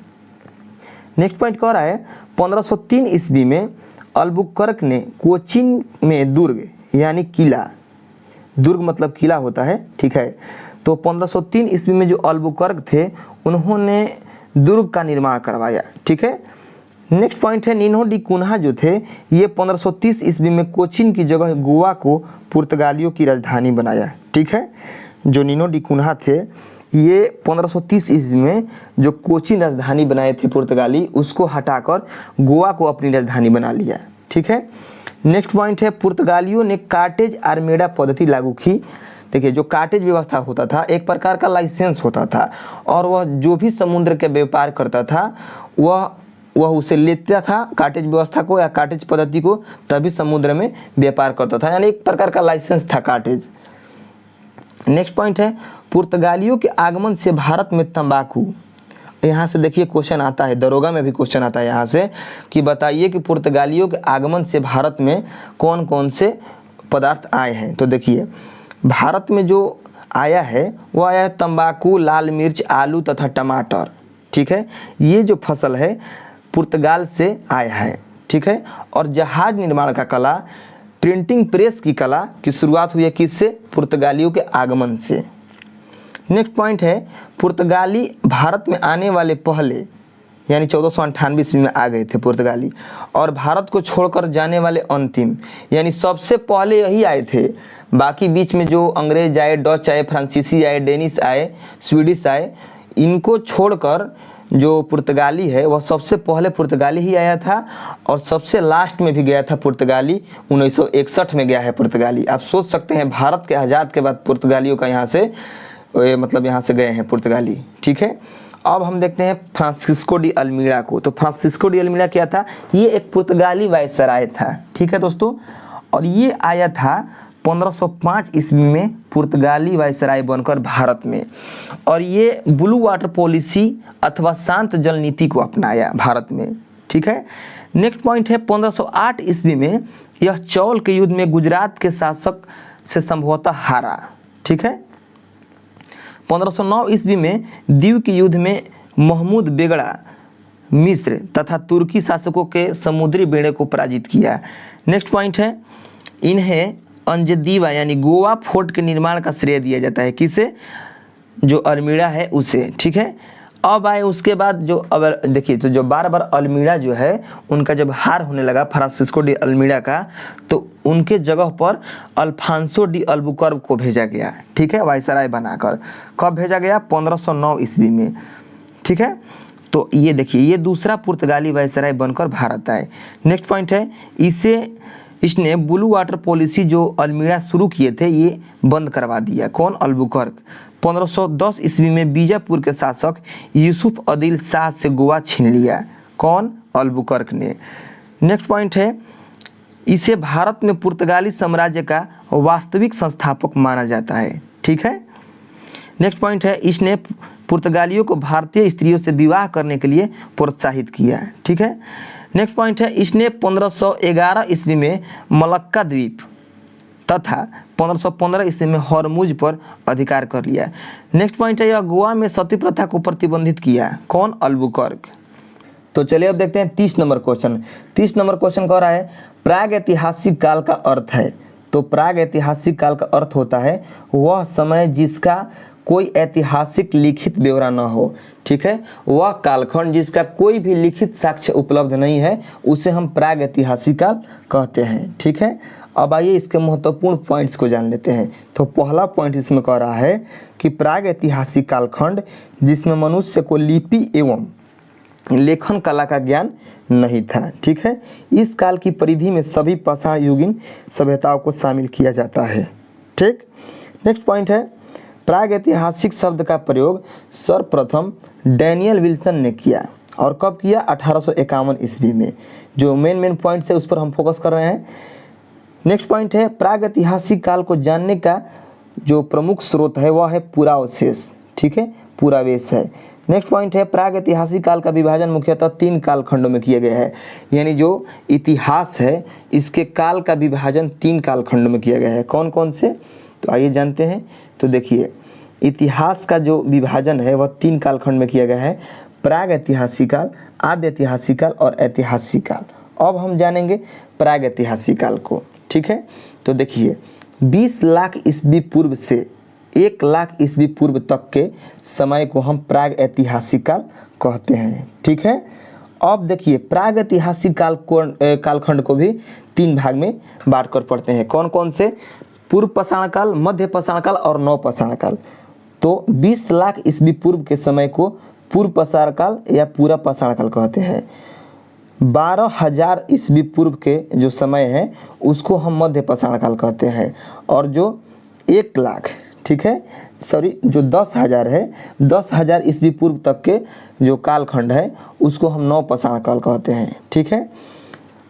नेक्स्ट पॉइंट कह रहा है 1503 ईस्वी में अल्बुकर्क ने कोचीन में दुर्ग यानी किला, दुर्ग मतलब किला होता है। ठीक है, तो 1503 ईस्वी में जो अल्बुकर्क थे उन्होंने दुर्ग का निर्माण करवाया। ठीक है, नेक्स्ट पॉइंट है निन्हो डी कुन्हा जो थे ये 1530 ईस्वी में कोचीन की जगह गोवा को पुर्तगालियों की राजधानी बनाया। ठीक है, जो निन्हो डी कुन्हा थे ये 1530 ईस्वी में जो कोचीन राजधानी बनाए थे पुर्तगाली उसको हटाकर गोवा को अपनी राजधानी बना लिया। ठीक है, नेक्स्ट पॉइंट है पुर्तगालियों ने कार्टेज आर्मेडा पद्धति लागू की। देखिए जो कार्टेज व्यवस्था होता था एक प्रकार का लाइसेंस होता था और वह जो भी समुद्र के व्यापार करता था वह उसे लेता था कार्टेज व्यवस्था को या कार्टेज पद्धति को, तभी समुद्र में व्यापार करता था। यानी एक प्रकार का लाइसेंस था कार्टेज। नेक्स्ट पॉइंट है पुर्तगालियों के आगमन से भारत में तंबाकू। यहाँ से देखिए क्वेश्चन आता है, दरोगा में भी क्वेश्चन आता है यहाँ से कि बताइए कि पुर्तगालियों के आगमन से भारत में कौन कौन से पदार्थ आए हैं। तो देखिए भारत में जो आया है वो आया है तंबाकू, लाल मिर्च, आलू तथा टमाटर। ठीक है, ये जो फसल है पुर्तगाल से आया है। ठीक है, और जहाज निर्माण का कला, प्रिंटिंग प्रेस की कला की शुरुआत हुई है किससे? पुर्तगालियों के आगमन से। नेक्स्ट पॉइंट है पुर्तगाली भारत में आने वाले पहले यानी 1498 ईस्वी में आ गए थे पुर्तगाली, और भारत को छोड़कर जाने वाले अंतिम यानी सबसे पहले यही आए थे। बाकी बीच में जो अंग्रेज आए, डच आए, फ्रांसीसी आए, डेनिश आए, स्वीडिश आए, इनको छोड़कर जो पुर्तगाली है वह सबसे पहले पुर्तगाली ही आया था और सबसे लास्ट में भी गया था पुर्तगाली। 1961 में गया है पुर्तगाली। आप सोच सकते हैं भारत के आज़ाद के बाद पुर्तगालियों का यहाँ से मतलब यहाँ से गए हैं पुर्तगाली। ठीक है, अब हम देखते हैं फ्रांसिस्को डी अल्मीड़ा को। तो फ्रांसिस्को डी अल्मीड़ा क्या था? ये एक पुर्तगाली वायसराय था। ठीक है दोस्तों, और ये आया था 1505 ईस्वी में पुर्तगाली वायसराय बनकर भारत में, और ये ब्लू वाटर पॉलिसी अथवा शांत जल नीति को अपनाया भारत में। ठीक है, नेक्स्ट पॉइंट है 1508 ईस्वी में यह चौल के युद्ध में गुजरात के शासक से संभवतः हारा। ठीक है, 1509 ईस्वी में दीव के युद्ध में महमूद बेगड़ा मिस्र तथा तुर्की शासकों के समुद्री बेड़े को पराजित किया। नेक्स्ट पॉइंट है इन्हें अंजदीवा यानी गोवा फोर्ट के निर्माण का श्रेय दिया जाता है। किसे? जो अल्मीड़ा है उसे। ठीक है, अब आए उसके बाद जो, अगर देखिए तो जो बार बार अल्मीड़ा जो है उनका जब हार होने लगा फ्रांसिस्को डी अल्मीड़ा का, तो उनके जगह पर अल्फांसो डी अल्बुकर्क को भेजा गया, ठीक है, वायसराय बनाकर। कब भेजा गया? 1509 ईस्वी में, ठीक है। तो ये देखिए, ये दूसरा पुर्तगाली वायसराय बनकर भारत आए। नेक्स्ट पॉइंट है, इसने ब्लू वाटर पॉलिसी जो अल्मीड़ा शुरू किए थे ये बंद करवा दिया। कौन? अल्बुकर्क। 1510 ईस्वी में बीजापुर के शासक यूसुफ अदिल शाह से गोवा छीन लिया। कौन? अल्बुकर्क ने। नेक्स्ट पॉइंट है, इसे भारत में पुर्तगाली साम्राज्य का वास्तविक संस्थापक माना जाता है, ठीक है। नेक्स्ट पॉइंट है, इसने पुर्तगालियों को भारतीय स्त्रियों से विवाह करने के लिए प्रोत्साहित किया, ठीक है। नेक्स्ट पॉइंट है, इसने 1511 ईस्वी में मलक्का द्वीप तथा 1515 ईस्वी में हॉर्मुज पर अधिकार कर लिया। नेक्स्ट पॉइंट है, यह गोवा में सती प्रथा को प्रतिबंधित किया। कौन? अल्बुकर्क। तो चलिए अब देखते हैं 30 नंबर क्वेश्चन। 30 नंबर क्वेश्चन कह रहा है प्राग ऐतिहासिक काल का अर्थ है। तो प्राग ऐतिहासिक काल का अर्थ होता है वह समय जिसका कोई ऐतिहासिक लिखित ब्यौरा न हो, ठीक है। वह कालखंड जिसका कोई भी लिखित साक्ष्य उपलब्ध नहीं है उसे हम प्राग ऐतिहासिक काल कहते हैं, ठीक है। अब आइए इसके महत्वपूर्ण पॉइंट्स को जान लेते हैं। तो पहला पॉइंट इसमें कह रहा है कि प्राग ऐतिहासिक कालखंड जिसमें मनुष्य को लिपि एवं लेखन कला का ज्ञान नहीं था, ठीक है। इस काल की परिधि में सभी पाषाण युगीन सभ्यताओं को शामिल किया जाता है, ठीक। नेक्स्ट पॉइंट है, प्राग ऐतिहासिक शब्द का प्रयोग सर्वप्रथम डैनियल विल्सन ने किया। और कब किया? 1851 ईस्वी में। जो मेन पॉइंट्स है उस पर हम फोकस कर रहे हैं। नेक्स्ट पॉइंट है, प्राग ऐतिहासिक काल को जानने का जो प्रमुख स्रोत है वह है पुरावशेष, ठीक है, पुरावेश है। नेक्स्ट पॉइंट है, प्राग ऐतिहासिक काल का विभाजन मुख्यतः 3 कालखंडों में किया गया है। यानी जो इतिहास है इसके काल का विभाजन 3 कालखंडों में किया गया है। कौन कौन से? तो आइए जानते हैं। तो देखिए, इतिहास का जो विभाजन है वह 3 कालखंड में किया गया है, प्राग ऐतिहासिक काल, आद्य ऐतिहासिक काल और ऐतिहासिक काल। अब हम जानेंगे प्राग ऐतिहासिक काल को, ठीक है। तो देखिए, 20 लाख ईस्वी पूर्व से 1 लाख ईस्वी पूर्व तक के समय को हम प्राग ऐतिहासिक काल कहते हैं, ठीक है। अब देखिए, प्राग ऐतिहासिक कालखंड को भी 3 भाग में बांट कर पढ़ते हैं। कौन कौन से? पूर्व पाषाण काल, मध्य पाषाण काल और नव पाषाण काल। तो 20 लाख ईस्वी पूर्व के समय को पूर्व पाषाण काल या पूरा पाषाण काल कहते हैं। 12,000 ईस्वी पूर्व के जो समय है उसको हम मध्य पाषाण काल कहते हैं। और जो 1 लाख, ठीक है, सॉरी, जो 10,000 है, 10,000 ईस्वी पूर्व तक के जो कालखंड है उसको हम नव पाषाण काल कहते हैं, ठीक है।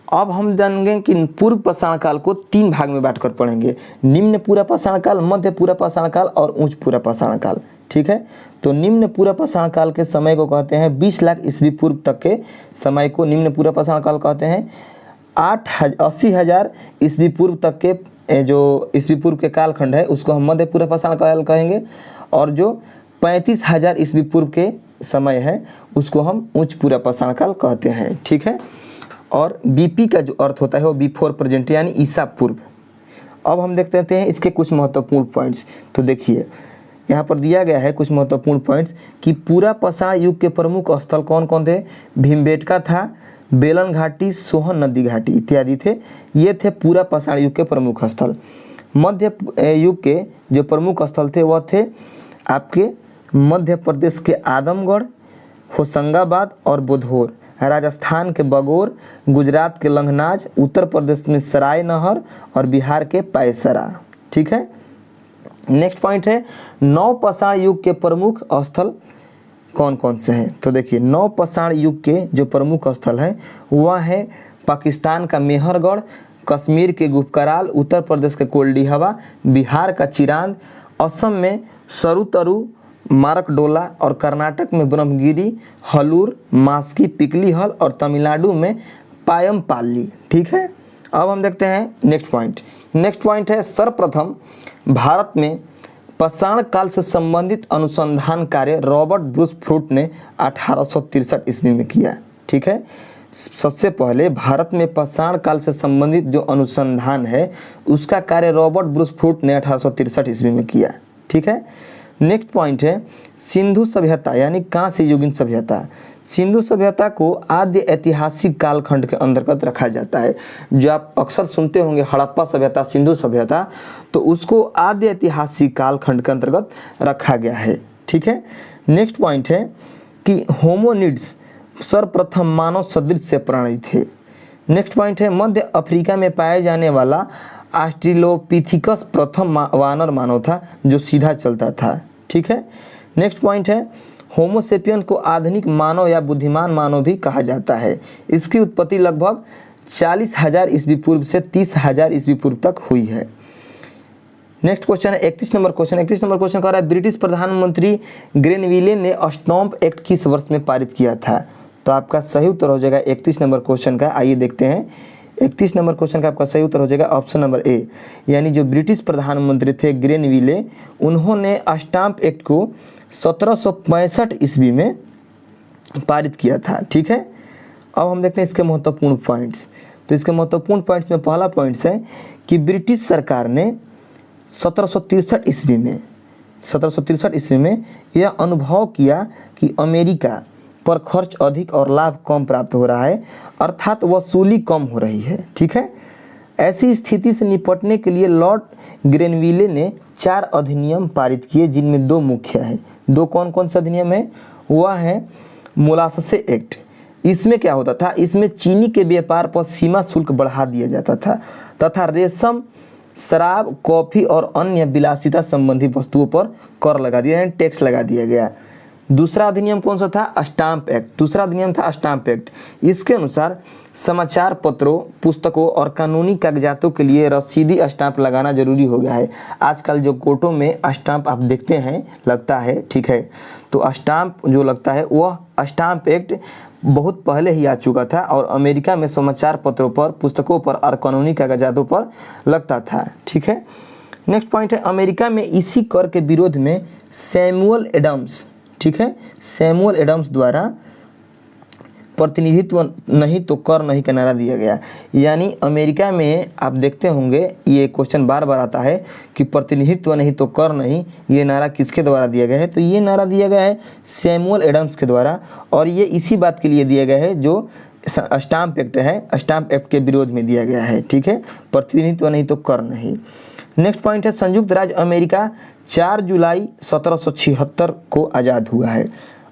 अब हम जानेंगे कि पूर्व पाषाण काल को 3 भाग में बांटकर पढ़ेंगे, निम्न पूरा पाषाण काल, मध्य पूरा पाषाण काल और उच्च पूरा पाषाण काल, ठीक है। तो निम्न पूरा पाषाण काल के समय को कहते हैं 20 लाख ईस्वी पूर्व तक के समय को निम्न पूरा पाषाण काल कहते हैं। 80,000 ईस्वी पूर्व तक के जो ईस्वी पूर्व के कालखंड है उसको हम मध्य पूरा पाषाण काल कहेंगे। और जो 35,000 ईस्वी पूर्व के समय है उसको हम उच्च पूरा पाषाण काल कहते हैं, ठीक है। और बीपी का जो अर्थ होता है वो बिफोर प्रेजेंट यानी ईसा पूर्व। अब हम देखते हैं इसके कुछ महत्वपूर्ण पॉइंट्स। तो देखिए, यहाँ पर दिया गया है कुछ महत्वपूर्ण पॉइंट्स कि पूरा पाषाण युग के प्रमुख स्थल कौन कौन थे? भीमबेटका था, बेलन घाटी, सोहन नदी घाटी इत्यादि थे। ये थे पूरा पाषाण युग के प्रमुख स्थल। मध्य युग के जो प्रमुख स्थल थे वह थे आपके मध्य प्रदेश के आदमगढ़, होशंगाबाद और बुधौर, राजस्थान के बगौर, गुजरात के लंघनाज, उत्तर प्रदेश में सराय नहर और बिहार के पैसरा, ठीक है। नेक्स्ट पॉइंट है, नव पाषाण युग के प्रमुख स्थल कौन कौन से हैं? तो देखिए, नव पाषाण युग के जो प्रमुख स्थल हैं वह है पाकिस्तान का मेहरगढ़, कश्मीर के गुफकराल, उत्तर प्रदेश के कोल्डीहवा, बिहार का चिरांद, असम में सरुतरु मारकडोला और कर्नाटक में ब्रह्मगिरी, हलूर, मास्की, पिकलीहल और तमिलनाडु में पायमपाल्ली, ठीक है। अब हम देखते हैं नेक्स्ट पॉइंट। नेक्स्ट पॉइंट है, सर्वप्रथम भारत में पाषाण काल से संबंधित अनुसंधान कार्य रॉबर्ट ब्रूस फ्रूट ने 1863 ईस्वी में किया, ठीक है। सबसे पहले भारत में पाषाण काल से संबंधित जो अनुसंधान है उसका कार्य रॉबर्ट ब्रूस फ्रूट ने 1863 ईस्वी में किया, ठीक है। नेक्स्ट पॉइंट है, सिंधु सभ्यता यानी कांस्य युगीन सभ्यता, सिंधु सभ्यता को आद्य ऐतिहासिक कालखंड के अंतर्गत रखा जाता है। जो आप अक्सर सुनते होंगे हड़प्पा सभ्यता, सिंधु सभ्यता, तो उसको आद्य ऐतिहासिक कालखंड के अंतर्गत रखा गया है। ठीक है। नेक्स्ट पॉइंट है कि होमोनिड्स सर्वप्रथम मानव सदृश से प्राणी थे। नेक्स्ट पॉइंट है मध्य अफ्रीका में पाए जाने वाला ऑस्ट्रेलोपिथिकस प्रथम वानर मानव था जो सीधा चलता था। ठीक है। नेक्स्ट पॉइंट है होमोसेपियन को आधुनिक मानव या बुद्धिमान मानव भी कहा जाता है। इसकी उत्पत्ति लगभग 40,000 ईस्वी पूर्व से 30,000 ईस्वी पूर्व तक हुई है। नेक्स्ट क्वेश्चन है 31 नंबर क्वेश्चन। 31 नंबर क्वेश्चन कह रहा है ब्रिटिश प्रधानमंत्री ग्रेनविले ने स्टैम्प एक्ट किस वर्ष में पारित किया था? तो आपका सही उत्तर हो जाएगा 31 नंबर क्वेश्चन का। आइए देखते हैं 31 नंबर क्वेश्चन का आपका सही उत्तर हो जाएगा ऑप्शन नंबर ए, यानी जो ब्रिटिश प्रधानमंत्री थे ग्रेनविले, उन्होंने स्टैम्प एक्ट को 1765 ईस्वी में पारित किया था। ठीक है। अब हम देखते हैं इसके महत्वपूर्ण पॉइंट्स। तो इसके महत्वपूर्ण पॉइंट्स में पहला पॉइंट्स है कि ब्रिटिश सरकार ने 1763 ईस्वी में यह अनुभव किया कि अमेरिका पर खर्च अधिक और लाभ कम प्राप्त हो रहा है, अर्थात वसूली कम हो रही है। ठीक है। ऐसी स्थिति से निपटने के लिए लॉर्ड ग्रेनविले ने 4 अधिनियम पारित किए, जिनमें 2 मुख्य हैं। 2 कौन कौन से अधिनियम है? वह है मोलाससे एक्ट। इसमें क्या होता था? इसमें चीनी के व्यापार पर सीमा शुल्क बढ़ा दिया जाता था तथा रेशम, शराब, कॉफ़ी और अन्य विलासिता संबंधी वस्तुओं पर कर लगा दिया, यानी टैक्स लगा दिया गया। दूसरा अधिनियम कौन सा था? Stamp act. दूसरा अधिनियम था स्टैम्प एक्ट। इसके अनुसार समाचार पत्रों, पुस्तकों और कानूनी कागजातों के लिए रसीदी स्टाम्प लगाना जरूरी हो गया है। आजकल जो कोर्टों में स्टाम्प आप देखते हैं लगता है। ठीक है। तो स्टाम्प जो लगता है वह स्टैम्प एक्ट बहुत पहले ही आ चुका था और अमेरिका में समाचार पत्रों पर, पुस्तकों पर और कानूनी कागजातों पर लगता था। ठीक है। नेक्स्ट पॉइंट है अमेरिका में इसी कर के विरोध में सैमुअल एडम्स, ठीक है, सैमुअल एडम्स द्वारा प्रतिनिधित्व नहीं तो कर नहीं का नारा दिया गया। यानी अमेरिका में आप देखते होंगे ये क्वेश्चन बार बार आता है कि प्रतिनिधित्व नहीं तो कर नहीं, ये नारा किसके द्वारा दिया गया है? तो ये नारा दिया गया है सैमुअल एडम्स के द्वारा, और ये इसी बात के लिए दिया गया है जो स्टैम्प एक्ट है, स्टैम्प एक्ट के विरोध में दिया गया है। ठीक है। प्रतिनिधित्व नहीं तो कर नहीं। नेक्स्ट पॉइंट है संयुक्त राज्य अमेरिका 4 जुलाई 1776 को आज़ाद हुआ है।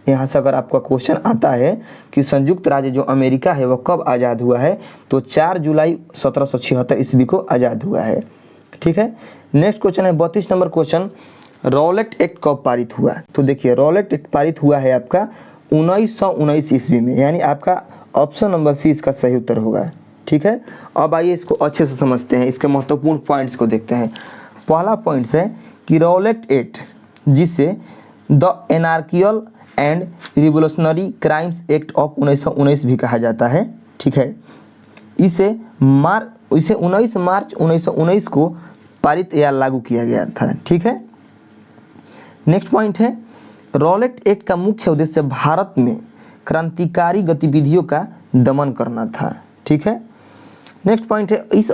यहाँ से अगर आपका क्वेश्चन आता है कि संयुक्त राज्य जो अमेरिका है वह कब आज़ाद हुआ है, तो 4 जुलाई 1776 ईस्वी को आज़ाद हुआ है। ठीक है। नेक्स्ट क्वेश्चन है 32 नंबर क्वेश्चन, रॉलेट एक्ट कब पारित हुआ? तो देखिए रॉलेट एक्ट पारित हुआ है आपका 1919 ईस्वी में, यानी आपका ऑप्शन नंबर सी इसका सही उत्तर होगा। ठीक है। अब आइए इसको अच्छे से समझते हैं, इसके महत्वपूर्ण पॉइंट्स को देखते हैं। पहला पॉइंट्स है कि रॉलेट एक्ट, जिसे the anarchical and revolutionary crimes act of 1919 भी कहा जाता है। ठीक है। इसे 19 मार्च 1919 को पारित या लागू किया गया था। ठीक है। नेक्स्ट पॉइंट है रॉलेट एक्ट का मुख्य उद्देश्य भारत में क्रांतिकारी गतिविधियों का दमन करना था। ठीक है। नेक्स्ट पॉइंट है इस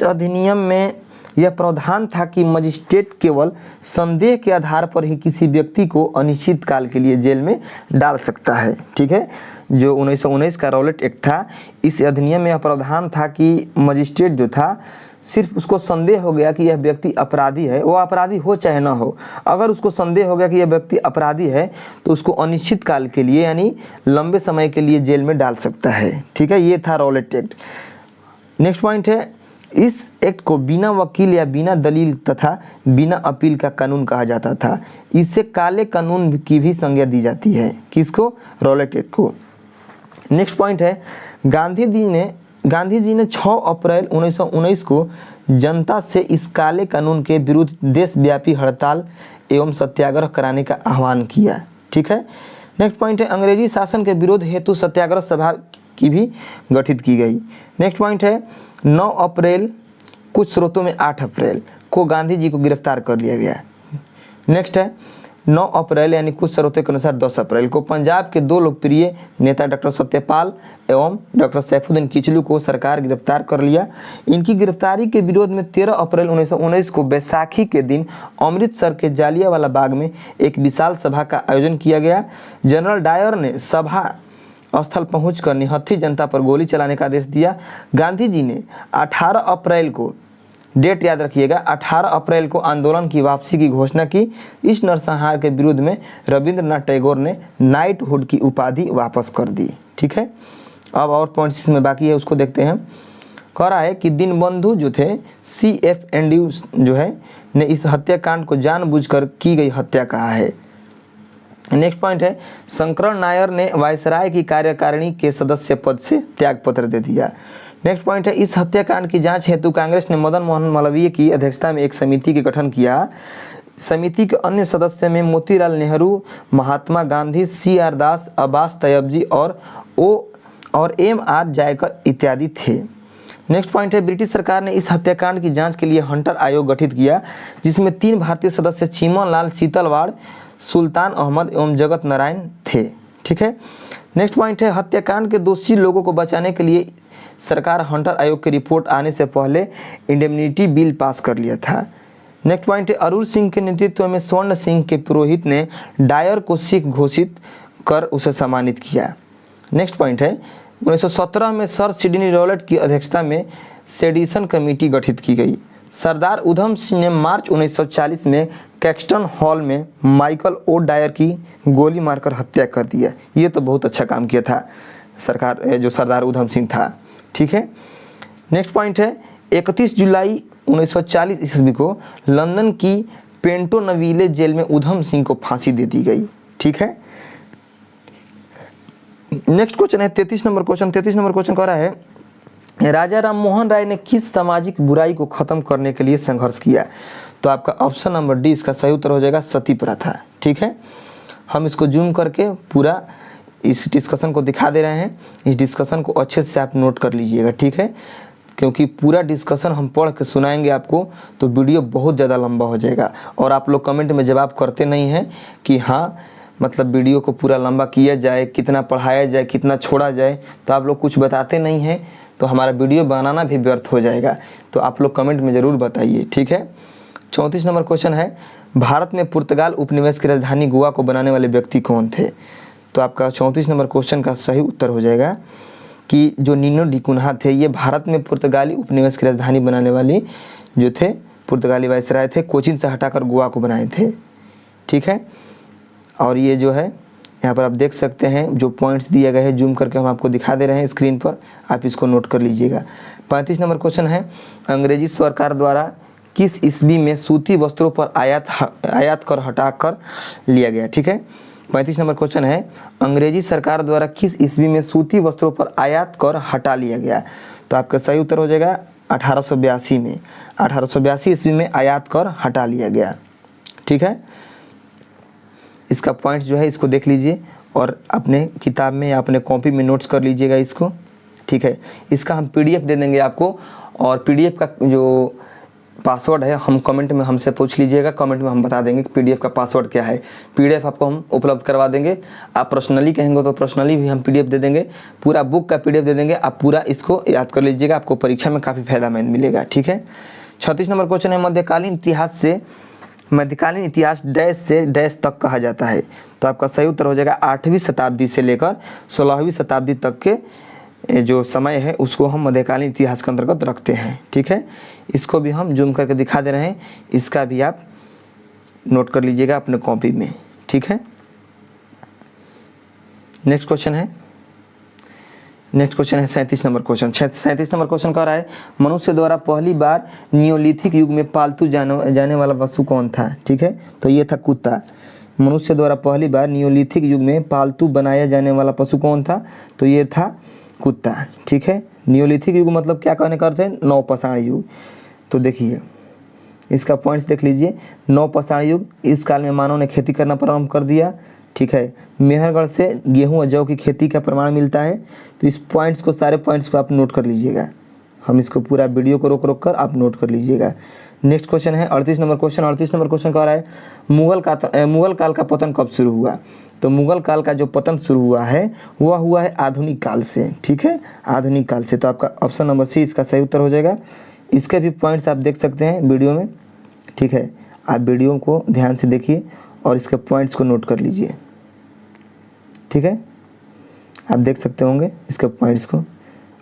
अधिनियम में यह प्रावधान था कि मजिस्ट्रेट केवल संदेह के आधार पर ही किसी व्यक्ति को अनिश्चित काल के लिए जेल में डाल सकता है। ठीक है। जो 1919 का रॉलेट एक्ट था, इस अधिनियम में यह प्रावधान था कि मजिस्ट्रेट जो था, सिर्फ उसको संदेह हो गया कि यह व्यक्ति अपराधी है, वो अपराधी हो चाहे ना हो, अगर उसको संदेह हो गया कि यह व्यक्ति अपराधी है तो उसको अनिश्चित काल के लिए यानी लंबे समय के लिए जेल में डाल सकता है। ठीक है। ये था रॉलेट एक्ट। नेक्स्ट पॉइंट है इस एक्ट को बिना वकील या बिना दलील तथा बिना अपील का कानून कहा जाता था। इससे काले कानून की भी संज्ञा दी जाती है। किसको? रॉलेट एक्ट को। नेक्स्ट पॉइंट है गांधी जी ने 6 अप्रैल 1919 को जनता से इस काले कानून के विरुद्ध देशव्यापी हड़ताल एवं सत्याग्रह कराने का आह्वान किया। ठीक है। नेक्स्ट पॉइंट है अंग्रेजी शासन के विरोध हेतु सत्याग्रह सभा की भी गठित की गई। नेक्स्ट पॉइंट है 9 अप्रैल, कुछ स्रोतों में 8 अप्रैल को गांधी जी को गिरफ्तार कर लिया गया। नेक्स्ट है 9 अप्रैल यानी कुछ स्रोतों के अनुसार 10 अप्रैल को पंजाब के 2 लोकप्रिय नेता डॉक्टर सत्यपाल एवं डॉक्टर सैफुद्दीन किचलू को सरकार गिरफ्तार कर लिया। इनकी गिरफ्तारी के विरोध में 13 अप्रैल 1919 को बैसाखी के दिन अमृतसर के जालियांवाला बाग में एक विशाल सभा का आयोजन किया गया। जनरल डायर ने सभा स्थल पहुंचकर निहत्थी जनता पर गोली चलाने का आदेश दिया। गांधी जी ने 18 अप्रैल को, डेट याद रखिएगा, 18 अप्रैल को आंदोलन की वापसी की घोषणा की। इस नरसंहार के विरुद्ध में रविंद्रनाथ टैगोर ने नाइटहुड की उपाधि वापस कर दी। ठीक है, अब और पॉइंट्स इसमें बाकी है उसको देखते हैं। कह रहा है कि दीनबंधु जो थे CFND जो है ने इस हत्याकांड को जानबूझकर की गई हत्या कहा है। नेक्स्ट पॉइंट है शंकरन नायर ने वायसराय की कार्यकारिणी के सदस्य पद से त्यागपत्र दे दिया। नेक्स्ट पॉइंट है इस हत्याकांड की जांच हेतु कांग्रेस ने मदन मोहन मालवीय की अध्यक्षता में एक समिति के गठन किया। समिति के अन्य सदस्य में मोतीलाल नेहरू, महात्मा गांधी, CR दास, अब्बास तैयबजी और MR जायकर इत्यादि थे। नेक्स्ट पॉइंट है ब्रिटिश सरकार ने इस हत्याकांड की जांच के लिए हंटर आयोग गठित किया, जिसमें 3 भारतीय सदस्य चिमन लाल सीतलवाड़, सुल्तान अहमद एवं जगत नारायण थे। ठीक है, नेक्स्ट पॉइंट है हत्याकांड के दोषी लोगों को बचाने के लिए सरकार हंटर आयोग की रिपोर्ट आने से पहले इंडेमनिटी बिल पास कर लिया था। नेक्स्ट पॉइंट है अरुण सिंह के नेतृत्व में स्वर्ण सिंह के पुरोहित ने डायर को सिख घोषित कर उसे सम्मानित किया। नेक्स्ट पॉइंट है 1917 में सर सिडनी रॉलेट की अध्यक्षता में सेडिशन कमेटी गठित की गई। सरदार उधम सिंह ने मार्च 1940 में कैक्सटन हॉल में माइकल ओ डायर की गोली मारकर हत्या कर दिया। ये तो बहुत अच्छा काम किया था सरकार जो सरदार उधम सिंह था। ठीक है, नेक्स्ट पॉइंट है 31 जुलाई 1940 ईस्वी को लंदन की पेंटोनविले जेल में उधम सिंह को फांसी दे दी गई। ठीक है, नेक्स्ट क्वेश्चन है 33 नंबर क्वेश्चन। 33 नंबर क्वेश्चन कह रहा है राजा राम मोहन राय ने किस सामाजिक बुराई को खत्म करने के लिए संघर्ष किया? तो आपका ऑप्शन नंबर डी इसका सही उत्तर हो जाएगा सती प्रथा। ठीक है, हम इसको जूम करके पूरा इस डिस्कशन को दिखा दे रहे हैं। इस डिस्कशन को अच्छे से आप नोट कर लीजिएगा। ठीक है, क्योंकि पूरा डिस्कशन हम पढ़ के सुनाएंगे आपको तो वीडियो बहुत ज़्यादा लंबा हो जाएगा। और आप लोग कमेंट में जवाब करते नहीं हैं कि हाँ मतलब वीडियो को पूरा लंबा किया जाए, कितना पढ़ाया जाए, कितना छोड़ा जाए, तो आप लोग कुछ बताते नहीं हैं तो हमारा वीडियो बनाना भी व्यर्थ हो जाएगा। तो आप लोग कमेंट में ज़रूर बताइए। ठीक है, 34 नंबर क्वेश्चन है भारत में पुर्तगाल उपनिवेश की राजधानी गोवा को बनाने वाले व्यक्ति कौन थे? तो आपका 34 नंबर क्वेश्चन का सही उत्तर हो जाएगा कि जो नीनो डी कुन्हा थे ये भारत में पुर्तगाली उपनिवेश की राजधानी बनाने वाली जो थे पुर्तगाली वायसराय थे, कोचीन से हटाकर गोवा को बनाए थे। ठीक है, और ये जो है यहाँ पर आप देख सकते हैं जो पॉइंट्स दिए गए हैं, जूम करके हम आपको दिखा दे रहे हैं स्क्रीन पर, आप इसको नोट कर लीजिएगा। 35 नंबर क्वेश्चन है अंग्रेजी सरकार द्वारा किस ईस्वी में सूती वस्त्रों पर आयात कर हटाकर लिया गया? ठीक है, 35 नंबर क्वेश्चन है अंग्रेजी सरकार द्वारा किस ईस्वी में सूती वस्त्रों पर आयात कर हटा लिया गया? तो आपका सही उत्तर हो जाएगा 1882 में। 1882 ईस्वी में आयात कर हटा लिया गया। ठीक है, इसका पॉइंट जो है इसको देख लीजिए और अपने किताब में या अपने कॉपी में नोट्स कर लीजिएगा इसको। ठीक है, इसका हम PDF दे देंगे आपको और PDF का जो पासवर्ड है हम कमेंट में हमसे पूछ लीजिएगा, कमेंट में हम बता देंगे कि PDF का पासवर्ड क्या है। PDF आपको हम उपलब्ध करवा देंगे। आप पर्सनली कहेंगे तो पर्सनली भी हम PDF दे देंगे, पूरा बुक का PDF दे देंगे। आप पूरा इसको याद कर लीजिएगा, आपको परीक्षा में काफ़ी फायदामंद मिलेगा। ठीक है, 36 नंबर क्वेश्चन है मध्यकालीन इतिहास डैश से डैश तक कहा जाता है? तो आपका सही उत्तर हो जाएगा 8वीं शताब्दी से लेकर 16वीं शताब्दी तक के जो समय है उसको हम मध्यकालीन इतिहास के अंतर्गत रखते हैं। ठीक है, इसको भी हम जूम करके दिखा दे रहे हैं, इसका भी आप नोट कर लीजिएगा अपने कॉपी में। ठीक है, नेक्स्ट क्वेश्चन है 37 नंबर क्वेश्चन। 37 नंबर क्वेश्चन कह रहा है मनुष्य द्वारा पहली बार नियोलिथिक युग में पालतू जाने वाला पशु कौन था? ठीक है, तो ये था कुत्ता। मनुष्य द्वारा पहली बार नियोलिथिक युग में पालतू बनाया जाने वाला पशु कौन था? तो ये था कुत्ता। ठीक है, नियोलिथिक युग मतलब क्या कहने का अर्थ है? नवपाषाण युग। तो देखिए इसका पॉइंट्स देख लीजिए। नवपाषाण युग, इस काल में मानव ने खेती करना प्रारंभ कर दिया। ठीक है, मेहरगढ़ से गेहूं और जौ की खेती का प्रमाण मिलता है। तो इस पॉइंट्स को, सारे पॉइंट्स को आप नोट कर लीजिएगा। हम इसको पूरा वीडियो को रोक कर आप नोट कर लीजिएगा। नेक्स्ट क्वेश्चन है 38 नंबर क्वेश्चन। 38 नंबर क्वेश्चन कह रहा है मुगल काल का पतन कब शुरू हुआ। तो मुगल काल का जो पतन शुरू हुआ है वह हुआ है आधुनिक काल से, ठीक है, आधुनिक काल से। तो आपका ऑप्शन नंबर सी इसका सही उत्तर हो जाएगा। इसके भी पॉइंट्स आप देख सकते हैं वीडियो में, ठीक है। आप वीडियो को ध्यान से देखिए और इसके पॉइंट्स को नोट कर लीजिए, ठीक है। आप देख सकते होंगे इसके पॉइंट्स को।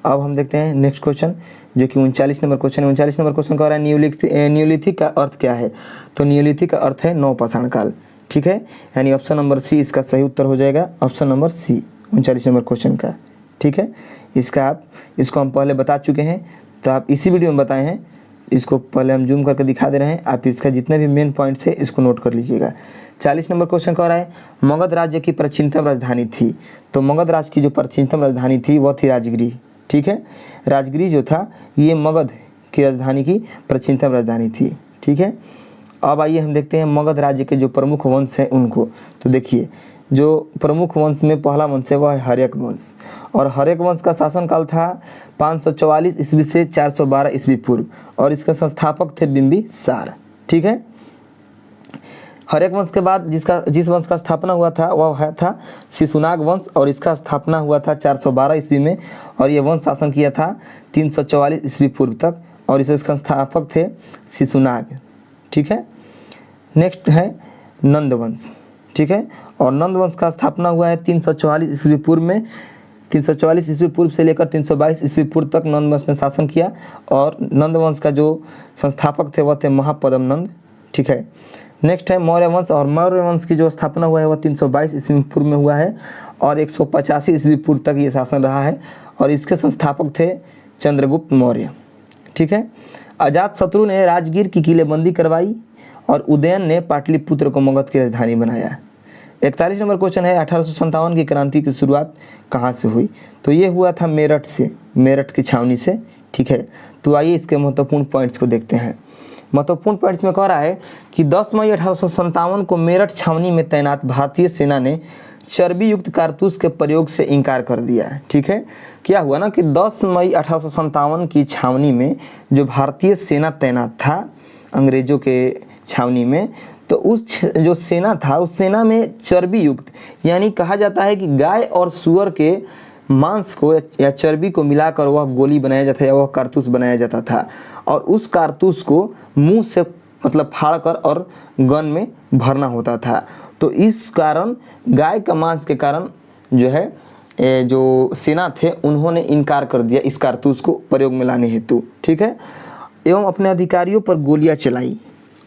अब हम देखते हैं नेक्स्ट क्वेश्चन जो कि 39 नंबर क्वेश्चन है। 39 नंबर क्वेश्चन कह रहा है न्यूलिथिक का अर्थ क्या है। तो न्यूलिथिक का अर्थ है नवपाषाण काल, ठीक है। यानी ऑप्शन नंबर सी इसका सही उत्तर हो जाएगा, option number C 39 number question का, ठीक है। इसको हम पहले बता चुके हैं, तो आप इसी वीडियो में बताए हैं। इसको पहले हम जूम करके दिखा दे रहे हैं, आप इसका जितने भी मेन पॉइंट्स है इसको नोट कर लीजिएगा। 40 नंबर क्वेश्चन कह रहा है मगध राज्य की प्राचीनतम राजधानी थी। तो मगध राज्य की जो प्राचीनतम राजधानी थी वह थी राजगिरी, ठीक है। राजगिरी जो था ये मगध की राजधानी की प्राचीनतम राजधानी थी, ठीक है। अब आइए हम देखते हैं मगध राज्य के जो प्रमुख वंश हैं उनको। तो देखिए जो प्रमुख वंश में पहला वंश है वह है हर्यक वंश, और हर्यक वंश का शासनकाल था 544 ईस्वी से 412 ईस्वी पूर्व, और इसके संस्थापक थे बिंबिसार, ठीक है। हर्यक वंश के बाद जिस वंश का स्थापना हुआ था वह था शिशुनाग वंश, और इसका स्थापना हुआ था 412 ईस्वी में, और ये वंश शासन किया था 344 ईस्वी पूर्व तक, और इसके संस्थापक थे शिशुनाग, ठीक है। नेक्स्ट है नंद वंश, ठीक है। और नंद वंश का स्थापना हुआ है 344 ईस्वी पूर्व में। 344 ईस्वी पूर्व से लेकर 322 ईस्वी पूर्व तक नंद वंश ने शासन किया, और नंद वंश का जो संस्थापक थे वह थे महापद्म नंद, ठीक है। नेक्स्ट है मौर्य वंश, और मौर्य वंश की जो स्थापना हुआ है वह 322 ईस्वी पूर्व में हुआ है, और 185 ईस्वी पूर्व तक ये शासन रहा है, और इसके संस्थापक थे चंद्रगुप्त मौर्य, ठीक है। अजातशत्रु ने राजगीर की किलेबंदी करवाई, और उदयन ने पाटलिपुत्र को मगध की राजधानी बनाया। 41 नंबर क्वेश्चन है 1857 की क्रांति की शुरुआत कहाँ से हुई। तो ये हुआ था मेरठ से, मेरठ की छावनी से, ठीक है। तो आइए इसके महत्वपूर्ण पॉइंट्स को देखते हैं। महत्वपूर्ण पॉइंट्स में कह रहा है कि 10 मई 1857 को मेरठ छावनी में तैनात भारतीय सेना ने चर्बी युक्त कारतूस के प्रयोग से इनकार कर दिया, ठीक है। क्या हुआ ना कि 10 मई 1857 की छावनी में जो भारतीय सेना तैनात था अंग्रेजों के छावनी में, तो उस जो सेना था उस सेना में चर्बी युक्त, यानी कहा जाता है कि गाय और सूअर के मांस को या चर्बी को मिलाकर वह गोली बनाया जाता है या वह कारतूस बनाया जाता था, और उस कारतूस को मुंह से मतलब फाड़कर और गन में भरना होता था। तो इस कारण गाय का मांस के कारण जो है जो सेना थे उन्होंने इनकार कर दिया इस कारतूस को प्रयोग में लाने हेतु, ठीक है। एवं अपने अधिकारियों पर गोलियां चलाई,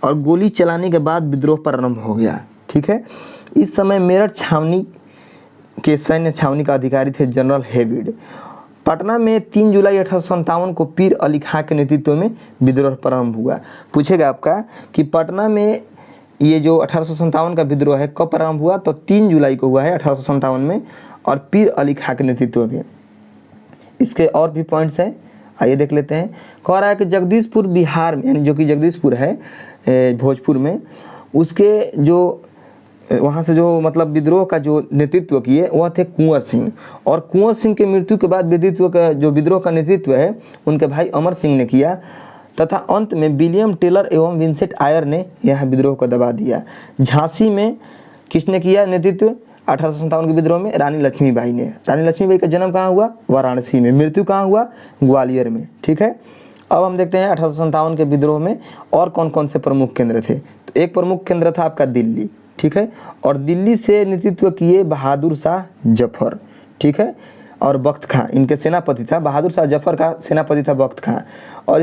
और गोली चलाने के बाद विद्रोह प्रारंभ हो गया, ठीक है। इस समय मेरठ छावनी के सैन्य छावनी का अधिकारी थे जनरल हेविड। पटना में 3 जुलाई 1857 को पीर अली खां के नेतृत्व में विद्रोह प्रारंभ हुआ। पूछेगा आपका कि पटना में ये जो 1857 का विद्रोह है कब प्रारंभ हुआ, तो 3 जुलाई को हुआ है 1857 में, और पीर अली खां के नेतृत्व में। इसके और भी पॉइंट्स हैं, आइए देख लेते हैं। कह रहा है कि जगदीशपुर बिहार में, यानी जो कि जगदीशपुर है भोजपुर में, उसके जो वहाँ से जो मतलब विद्रोह का जो नेतृत्व किए वह थे कुंवर सिंह, और कुंवर सिंह के मृत्यु के बाद विद्रोह का नेतृत्व है उनके भाई अमर सिंह ने किया, तथा अंत में विलियम टेलर एवं विंसेंट आयर ने यह विद्रोह को दबा दिया। झांसी में किसने किया नेतृत्व 1857 के विद्रोह में? रानी लक्ष्मीबाई ने। रानी लक्ष्मीबाई का जन्म कहाँ हुआ? वाराणसी में। मृत्यु कहाँ हुआ? ग्वालियर में, ठीक है। अब हम देखते हैं 1857 के विद्रोह में और कौन कौन से प्रमुख केंद्र थे। तो एक प्रमुख केंद्र था आपका दिल्ली, ठीक है, और दिल्ली से नेतृत्व किए बहादुर शाह जफर, ठीक है, और बख्त खां इनके सेनापति था। बहादुर शाह जफर का सेनापति था बख्त खां, और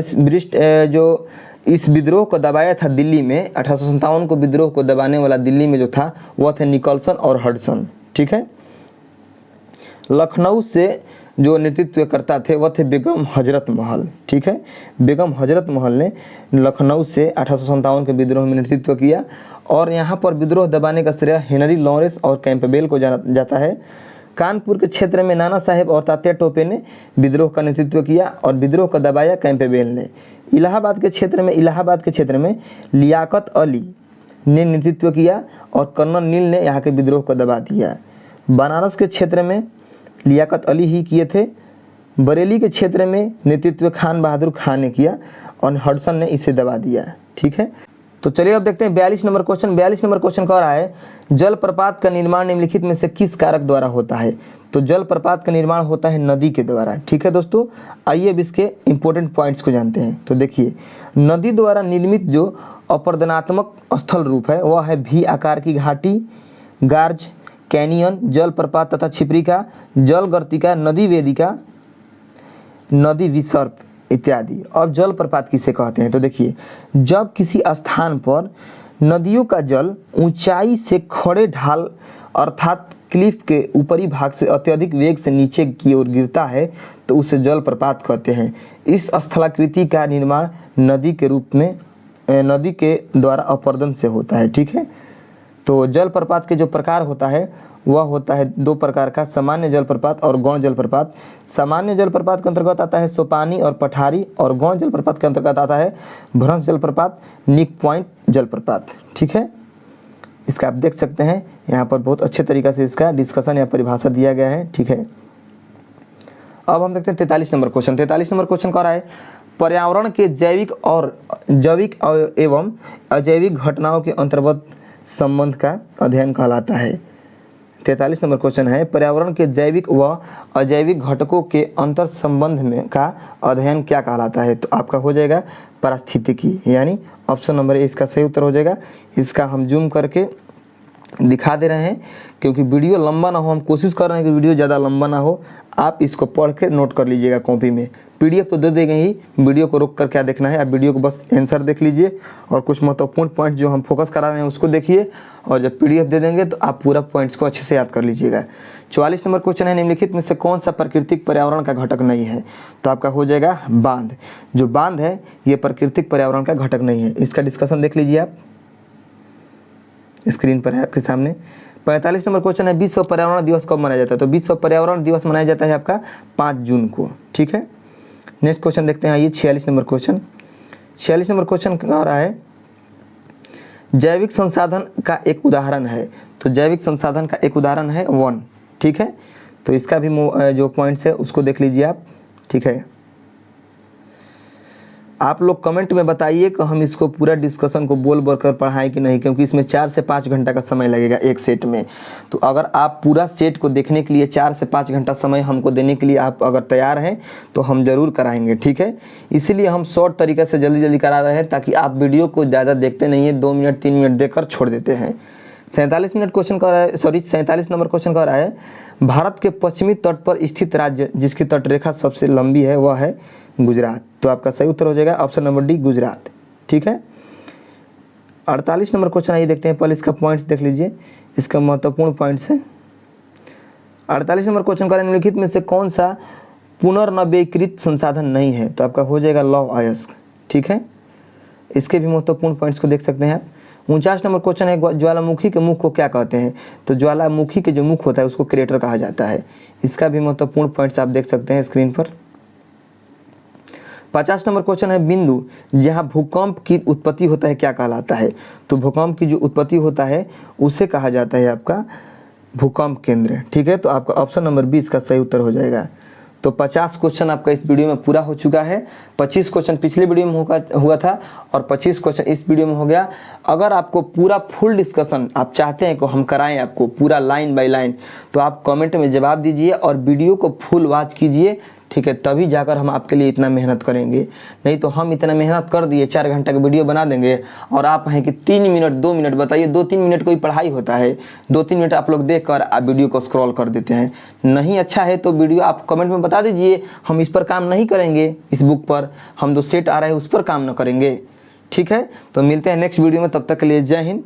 इस विद्रोह को दबाया था दिल्ली में 1857 को विद्रोह को दबाने वाला दिल्ली में जो था वह थे निकलसन और हडसन, ठीक है। लखनऊ से जो नेतृत्व करता थे वह थे बेगम हजरत महल, ठीक है। बेगम हजरत महल ने लखनऊ से 1857 के विद्रोह में नेतृत्व किया, और यहाँ पर विद्रोह दबाने का श्रेय हेनरी लॉरेंस और कैंपबेल को जाता है। कानपुर के क्षेत्र में नाना साहेब और तात्या टोपे ने विद्रोह का नेतृत्व किया और विद्रोह को दबाया कैंपबेल ने। इलाहाबाद के क्षेत्र में लियाकत अली ने नेतृत्व किया और कर्नल नील ने यहाँ के विद्रोह को दबा दिया। बनारस के क्षेत्र में लियाकत अली ही किए थे। बरेली के क्षेत्र में नेतृत्व खान बहादुर खान ने किया, और हडसन ने इसे दबा दिया। ठीक है, तो चलिए अब देखते हैं 42 नंबर क्वेश्चन। 42 नंबर क्वेश्चन कह रहा है जलप्रपात का निर्माण निम्नलिखित में से किस कारक द्वारा होता है। तो जलप्रपात का निर्माण होता है नदी के द्वारा। ठीक है दोस्तों, आइए अब इसके इंपॉर्टेंट पॉइंट्स को जानते हैं। तो देखिए, नदी द्वारा निर्मित जो अपरदनात्मक स्थल रूप है वह है भी आकार की घाटी, गार्ज, कैनियन, जलप्रपात तथा छिपरिका, जलगर्तिका, नदी वेदिका, नदी विसर्प इत्यादि। अब जलप्रपात किसे कहते हैं। तो देखिए, जब किसी स्थान पर नदियों का जल ऊंचाई से खड़े ढाल अर्थात क्लिफ के ऊपरी भाग से अत्यधिक वेग से नीचे की ओर गिरता है तो उसे जलप्रपात कहते हैं। इस स्थलाकृति का निर्माण नदी के रूप में नदी के द्वारा अपरदन से होता है। ठीक है, तो जलप्रपात के जो प्रकार होता है वह होता है दो प्रकार का, सामान्य जलप्रपात और गौण जलप्रपात। सामान्य जलप्रपात के अंतर्गत आता है सोपानी और पठारी, और गौण जलप्रपात के अंतर्गत आता है भ्रंश जलप्रपात, निक पॉइंट जलप्रपात। ठीक है, इसका आप देख सकते हैं यहाँ पर बहुत अच्छे तरीक़े से इसका डिस्कशन या परिभाषा दिया गया है। ठीक है, अब हम देखते हैं 43 नंबर क्वेश्चन। 43 नंबर क्वेश्चन कह रहा है पर्यावरण के जैविक और जैविक एवं अजैविक घटनाओं के अंतर्गत संबंध का अध्ययन कहलाता है। 43 नंबर क्वेश्चन है पर्यावरण के जैविक व अजैविक घटकों के अंतर संबंध में का अध्ययन क्या कहलाता है। तो आपका हो जाएगा पारिस्थितिकी, यानी ऑप्शन नंबर ए इसका सही उत्तर हो जाएगा। इसका हम जूम करके दिखा दे रहे हैं क्योंकि वीडियो लंबा ना हो, हम कोशिश कर रहे हैं कि वीडियो ज़्यादा लंबा ना हो। आप इसको पढ़ के नोट कर लीजिएगा कॉपी में। पीडीएफ तो दे देंगे ही, वीडियो को रोक कर क्या देखना है, आप वीडियो को बस आंसर देख लीजिए और कुछ महत्वपूर्ण पॉइंट जो हम फोकस करा रहे हैं उसको देखिए, और जब पीडीएफ दे देंगे तो आप पूरा पॉइंट्स को अच्छे से याद कर लीजिएगा। 44 नंबर क्वेश्चन है निम्नलिखित में से कौन सा प्राकृतिक पर्यावरण का घटक नहीं है। तो आपका हो जाएगा बांध। जो बांध है ये प्राकृतिक पर्यावरण का घटक नहीं है। इसका डिस्कशन देख लीजिए, आप स्क्रीन पर है आपके सामने। 45 नंबर क्वेश्चन है विश्व पर्यावरण दिवस कब मनाया जाता है। तो विश्व पर्यावरण दिवस मनाया जाता है आपका 5 जून को। ठीक है, नेक्स्ट क्वेश्चन देखते हैं। ये 46 नंबर क्वेश्चन। 46 नंबर क्वेश्चन कह रहा है जैविक संसाधन का एक उदाहरण है। तो जैविक संसाधन का एक उदाहरण है वन। ठीक है, तो इसका भी जो पॉइंट्स है उसको देख लीजिए आप। ठीक है, आप लोग कमेंट में बताइए कि हम इसको पूरा डिस्कशन को बोल बोल कर पढ़ाएं कि नहीं, क्योंकि इसमें 4 से 5 घंटा का समय लगेगा एक सेट में। तो अगर आप पूरा सेट को देखने के लिए 4 से 5 घंटा समय हमको देने के लिए आप अगर तैयार हैं तो हम ज़रूर कराएंगे। ठीक है, इसीलिए हम शॉर्ट तरीके से जल्दी जल्दी करा रहे हैं ताकि आप वीडियो को ज़्यादा देखते नहीं है, 2 मिनट 3 मिनट देकर छोड़ देते हैं। 47 मिनट क्वेश्चन कह रहा है, सॉरी 47 नंबर क्वेश्चन कह रहा है भारत के पश्चिमी तट पर स्थित राज्य जिसकी तटरेखा सबसे लंबी है वह है गुजरात। तो आपका सही उत्तर हो जाएगा ऑप्शन नंबर डी, गुजरात। ठीक है, 48 नंबर क्वेश्चन आइए देखते हैं। पहले इसका पॉइंट्स देख लीजिए, इसका महत्वपूर्ण पॉइंट्स है। 48 नंबर क्वेश्चन का निम्नलिखित में से कौन सा पुनर्नवीकृत संसाधन नहीं है। तो आपका हो जाएगा लौह अयस्क। ठीक है, इसके भी महत्वपूर्ण पॉइंट्स को देख सकते हैं आप। 49 नंबर क्वेश्चन है ज्वालामुखी के मुख को क्या कहते हैं। तो ज्वालामुखी के जो मुख होता है उसको क्रेटर कहा जाता है। इसका भी महत्वपूर्ण पॉइंट्स आप देख सकते हैं स्क्रीन पर। 50 नंबर क्वेश्चन है बिंदु जहां भूकंप की उत्पत्ति होता है क्या कहलाता है। तो भूकंप की जो उत्पत्ति होता है उसे कहा जाता है आपका भूकंप केंद्र। ठीक है, तो आपका ऑप्शन नंबर बी इसका सही उत्तर हो जाएगा। तो 50 क्वेश्चन आपका इस वीडियो में पूरा हो चुका है। 25 क्वेश्चन पिछले वीडियो में हुआ था और 25 क्वेश्चन इस वीडियो में हो गया। अगर आपको पूरा फुल डिस्कशन आप चाहते हैं कि हम कराएं आपको पूरा लाइन बाय लाइन, तो आप कमेंट में जवाब दीजिए और वीडियो को फुल वॉच कीजिए। ठीक है, तभी जाकर हम आपके लिए इतना मेहनत करेंगे। नहीं तो हम इतना मेहनत कर दिए 4 घंटे का वीडियो बना देंगे और आप हैं कि 3 मिनट 2 मिनट, बताइए 2-3 मिनट कोई पढ़ाई होता है। 2-3 मिनट आप लोग देख कर आप वीडियो को स्क्रॉल कर देते हैं। नहीं अच्छा है तो वीडियो आप कमेंट में बता दीजिए, हम इस पर काम नहीं करेंगे, इस बुक पर हम जो सेट आ रहा है उस पर काम न करेंगे। ठीक है, तो मिलते हैं नेक्स्ट वीडियो में, तब तक के लिए जय हिंद।